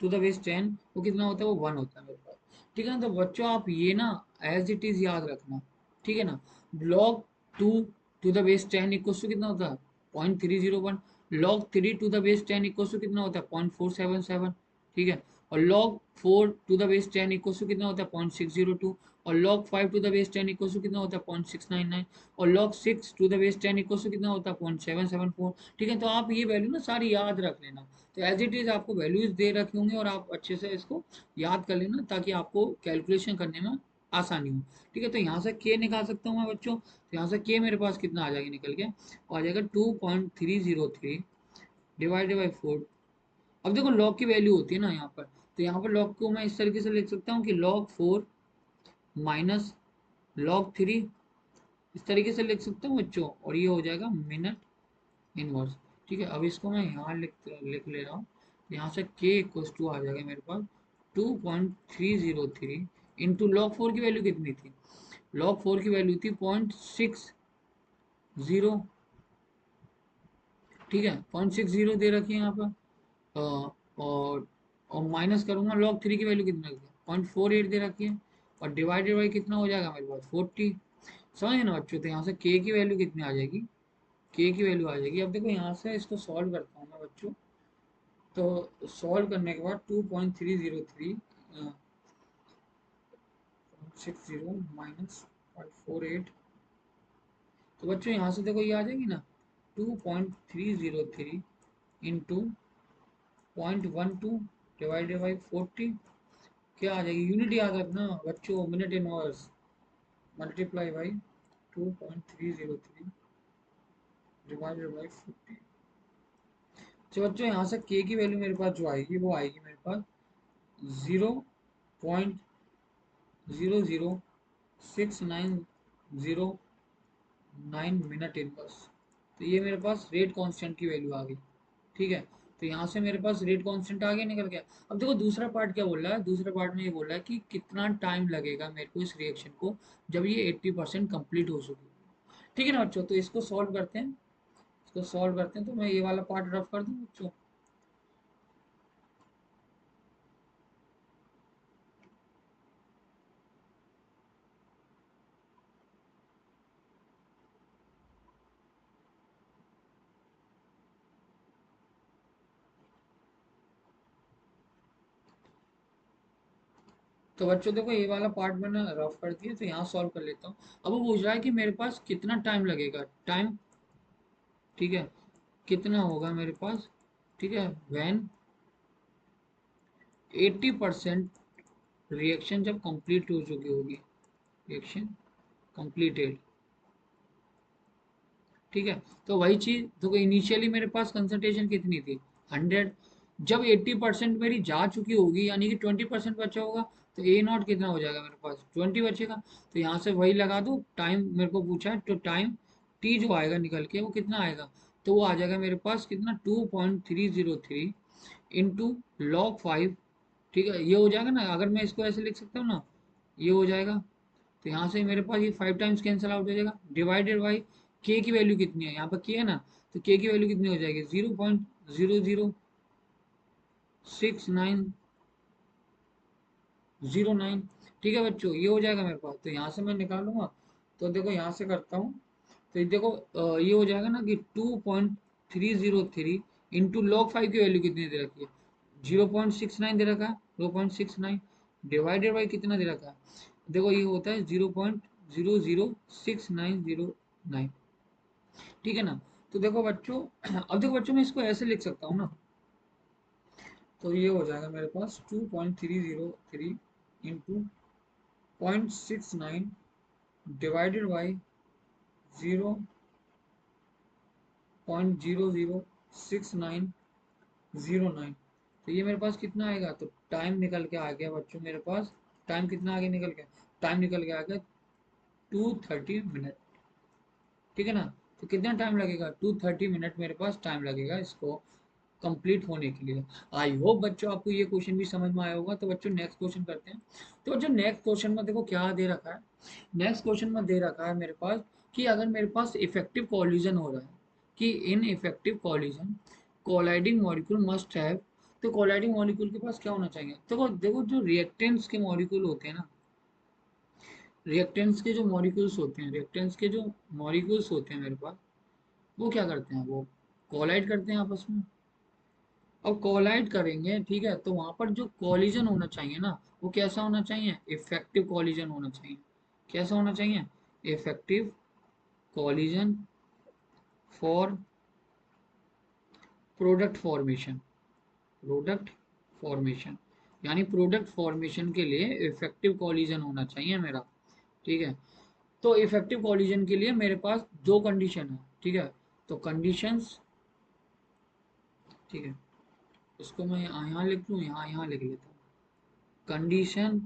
टू द बेस 10 वो कितना होता है, वो 1 होता है मेरे पास। ठीक है ना। तो बच्चों, आप ये ना एज इट इज याद रखना। ठीक है ना। Log two to the base 10 equal to कितना होता है, 0.301। Log three to the base 10 equal to कितना होता है, 0.477। ठीक है, और log four to the base 10 equal to कितना होता है, 0.602। और log 5 to the base 10 equal to कितना होता है 0.699 और log 6 to the base 10 equal to कितना होता है 0.774। ठीक है, तो आप ये वैल्यू ना सारी याद रख लेना। तो एज इट इज आपको वैल्यूज दे रखी होंगी और आप अच्छे से इसको याद कर लेना ताकि आपको कैलकुलेशन करने में आसानी हो। ठीक है, तो यहाँ से k निकाल सकता हूँ मैं बच्चों। तो यहाँ से k मेरे पास कितना आ जाएगा निकल के, आ जाएगा 2.303 डिवाइडेड बाई 4। अब देखो लॉग की वैल्यू होती है ना यहाँ पर, तो यहाँ पर लॉग को मैं इस तरीके से लिख सकता हूँ कि log 4 माइनस log 3, इस तरीके से लिख सकता हूँ बच्चों, और ये हो जाएगा मिनट इनवर्स। ठीक है, अब इसको मैं यहाँ लिख ले रहा हूँ। यहाँ से k इक्वल्स टू आ जाएगा मेरे पास 2.303 इंटू log 4 की वैल्यू कितनी थी, log 4 की वैल्यू थी 0.60। ठीक है, 0.60 दे रखी है यहाँ पर। और माइनस करूंगा log 3 की वैल्यू कितना, 0.48 दे रखी है, और डिवाइडेड बाई कितना हो जाएगा मेरे पास 40। समझ ना बच्चों, तो यहाँ से k की वैल्यू कितनी आ जाएगी, k की वैल्यू आ जाएगी। अब देखो यहाँ से इसको सॉल्व करता हूँ मैं बच्चों। तो सॉल्व करने के बाद 2.303 60 माइनस 0.48, तो बच्चों यहाँ से देखो ये आ जाएगी ना 2.303 इंटू 0.12 डिवाइडेड बाई 40। क्या आ जाएगी, यूनिट याद रखना बच्चों, minute inverse multiply by 2.303 divided by 40। तो बच्चों यहाँ से k की वैल्यू मेरे पास जो आएगी वो आएगी मेरे पास 0.00690 मिनट इनवर्स। तो ये मेरे पास रेट कांस्टेंट की वैल्यू आ गई। ठीक है, तो यहाँ से मेरे पास रेट कांस्टेंट आ गया निकल गया। अब देखो दूसरा पार्ट क्या बोल रहा है, दूसरे पार्ट में ये बोल रहा है कि कितना टाइम लगेगा मेरे को इस रिएक्शन को जब ये 80% कंप्लीट हो चुकी। ठीक है ना बच्चों, तो इसको सॉल्व करते हैं। इसको सॉल्व करते हैं, तो मैं ये वाला पार्ट रफ कर दूं बच्चों। तो बच्चों देखो ये वाला पार्ट मैंने रफ कर दिया, तो यहाँ सॉल्व कर लेता हूँ। अब वो पूछ रहा है कि मेरे पास कितना टाइम लगेगा, टाइम। ठीक है, कितना होगा मेरे पास। ठीक है, व्हेन 80% रिएक्शन जब कंप्लीट हो चुकी होगी, रिएक्शन कंप्लीटेड। ठीक है, तो वही चीज देखो, इनिशियली मेरे पास कंसंट्रेशन कितनी थी 100। जब 80% मेरी जा चुकी होगी यानी कि 20% बचा होगा, तो ए नॉट कितना हो जाएगा मेरे पास 20 बचेगा। तो यहाँ से वही लगा दो, टाइम मेरे को पूछा है तो टाइम टी जो आएगा निकल के वो कितना आएगा, तो वो आ जाएगा मेरे पास कितना 2.303 इंटू लॉग 5। ठीक है, ये हो जाएगा ना, अगर मैं इसको ऐसे लिख सकता हूँ ना, ये हो जाएगा। तो यहाँ से मेरे पास ये 5 टाइम्स कैंसिल आउट हो जाएगा, डिवाइडेड बाई के की वैल्यू कितनी है, यहाँ पर के है ना, तो के की वैल्यू कितनी हो जाएगी 0.00609। ठीक है बच्चों, ये हो जाएगा मेरे पास, तो यहाँ से मैं निकालूंगा। तो देखो यहाँ से करता हूँ, तो ये देखो ये हो जाएगा ना कि 2.303 इंटू लॉग 5 की वैल्यू कितनी दे रखी है 0.69 दे रखा है, 0.69 डिवाइडेड बाई कितना दे रखा है, देखो ये होता है 0.00609। ठीक है ना, तो देखो बच्चों अब देखो बच्चों मैं इसको ऐसे लिख सकता हूँ ना, तो ये हो जाएगा मेरे पास 2.303 इंटू 0.69 डिवाइडेड बाई 0.00609। तो ये मेरे पास कितना आएगा, तो टाइम निकल के आ गया बच्चों मेरे पास, टाइम कितना आगे निकल गया, टाइम निकल के आ गया 230 मिनट। ठीक है ना, तो कितना टाइम लगेगा 230 मिनट मेरे पास टाइम लगेगा इसको कंप्लीट होने के लिए। आई होप बच्चों आपको ये क्वेश्चन भी समझ में आया होगा। तो बच्चों नेक्स्ट क्वेश्चन करते हैं। तो बच्चों नेक्स्ट क्वेश्चन में देखो क्या दे रखा है, नेक्स्ट क्वेश्चन में दे रखा है मेरे पास कि अगर मेरे पास इफेक्टिव कॉलिजन हो रहा है, कि in effective collision colliding molecule must have, तो कोलाइडिंग मॉलिक्यूल के पास क्या होना चाहिए, देखो देखो जो रिएक्टेंट्स के मॉलिक्यूल होते हैं ना, रिएक्टेंट्स के जो मॉलिक्यूल्स होते हैं, रिएक्टेंट्स के जो मॉलिक्यूल्स होते हैं मेरे पास, वो क्या करते हैं, वो कोलाइड करते हैं आपस में। अब कोलाइड करेंगे, ठीक है, तो वहां पर जो कॉलिजन होना चाहिए ना, वो कैसा होना चाहिए, इफेक्टिव कॉलिजन होना चाहिए। कैसा होना चाहिए, effective collision for product formation. Product formation यानी प्रोडक्ट फॉर्मेशन के लिए इफेक्टिव कॉलिजन होना चाहिए मेरा। ठीक है, तो इफेक्टिव कॉलिजन के लिए मेरे पास दो कंडीशन है। ठीक है, तो कंडीशंस, ठीक है, इसको मैं यहाँ लिख लूँ, यहाँ लिख लेता हूँ। Condition,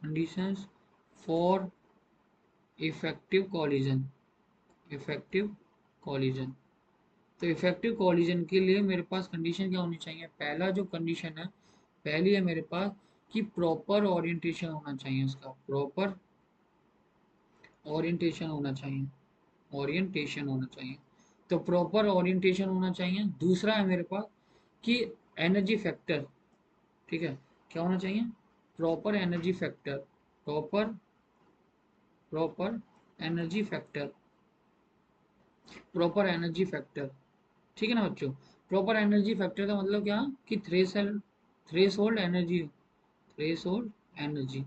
conditions for effective collision, effective collision. तो इफेक्टिव कॉलिजन के लिए मेरे पास कंडीशन क्या होनी चाहिए, पहला जो कंडीशन है, पहली है मेरे पास कि प्रॉपर ओरिएंटेशन होना चाहिए, उसका प्रॉपर ओरिएंटेशन होना चाहिए, ओरिएंटेशन होना चाहिए। तो प्रॉपर ओरिएंटेशन होना चाहिए। दूसरा है मेरे पास कि एनर्जी फैक्टर, ठीक है, क्या होना चाहिए, proper energy factor, proper proper energy factor, proper energy factor. ठीक है ना बच्चों, प्रॉपर एनर्जी फैक्टर का मतलब क्या, कि threshold energy, threshold energy,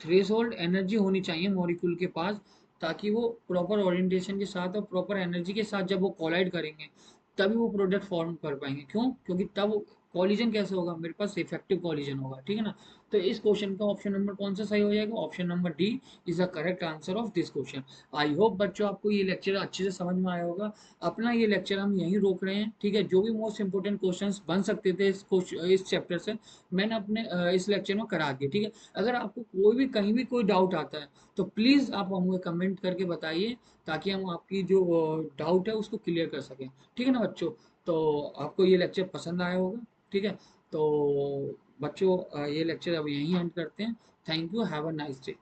threshold energy होनी चाहिए मॉलिक्यूल के पास, ताकि वो प्रॉपर ओरिएंटेशन के साथ और प्रॉपर एनर्जी के साथ जब वो कोलाइड करेंगे तभी वो प्रोडक्ट फॉर्म कर पाएंगे। क्यों, क्योंकि तब कॉलिजन कैसे होगा, मेरे पास इफेक्टिव कॉलिजन होगा। ठीक है ना, तो इस क्वेश्चन का ऑप्शन नंबर कौन सा सही हो जाएगा, option number D is the correct answer of this question. I hope बच्चों आपको ये लेक्चर अच्छे से समझ में आया होगा। अपना ये लेक्चर हम यहीं रोक रहे हैं। ठीक है, जो भी मोस्ट इंपोर्टेंट क्वेश्चंस बन सकते थे इस चैप्टर से, मैंने अपने इस लेक्चर में करा दिए। ठीक है, अगर आपको कोई भी कहीं भी कोई डाउट आता है तो प्लीज़ आप हमें कमेंट करके बताइए, ताकि हम आपकी जो डाउट है उसको क्लियर कर सकें। ठीक है ना बच्चों, तो आपको ये लेक्चर पसंद आया होगा। ठीक है, तो बच्चों ये लेक्चर अब यहीं एंड करते हैं। Thank you, have a nice day.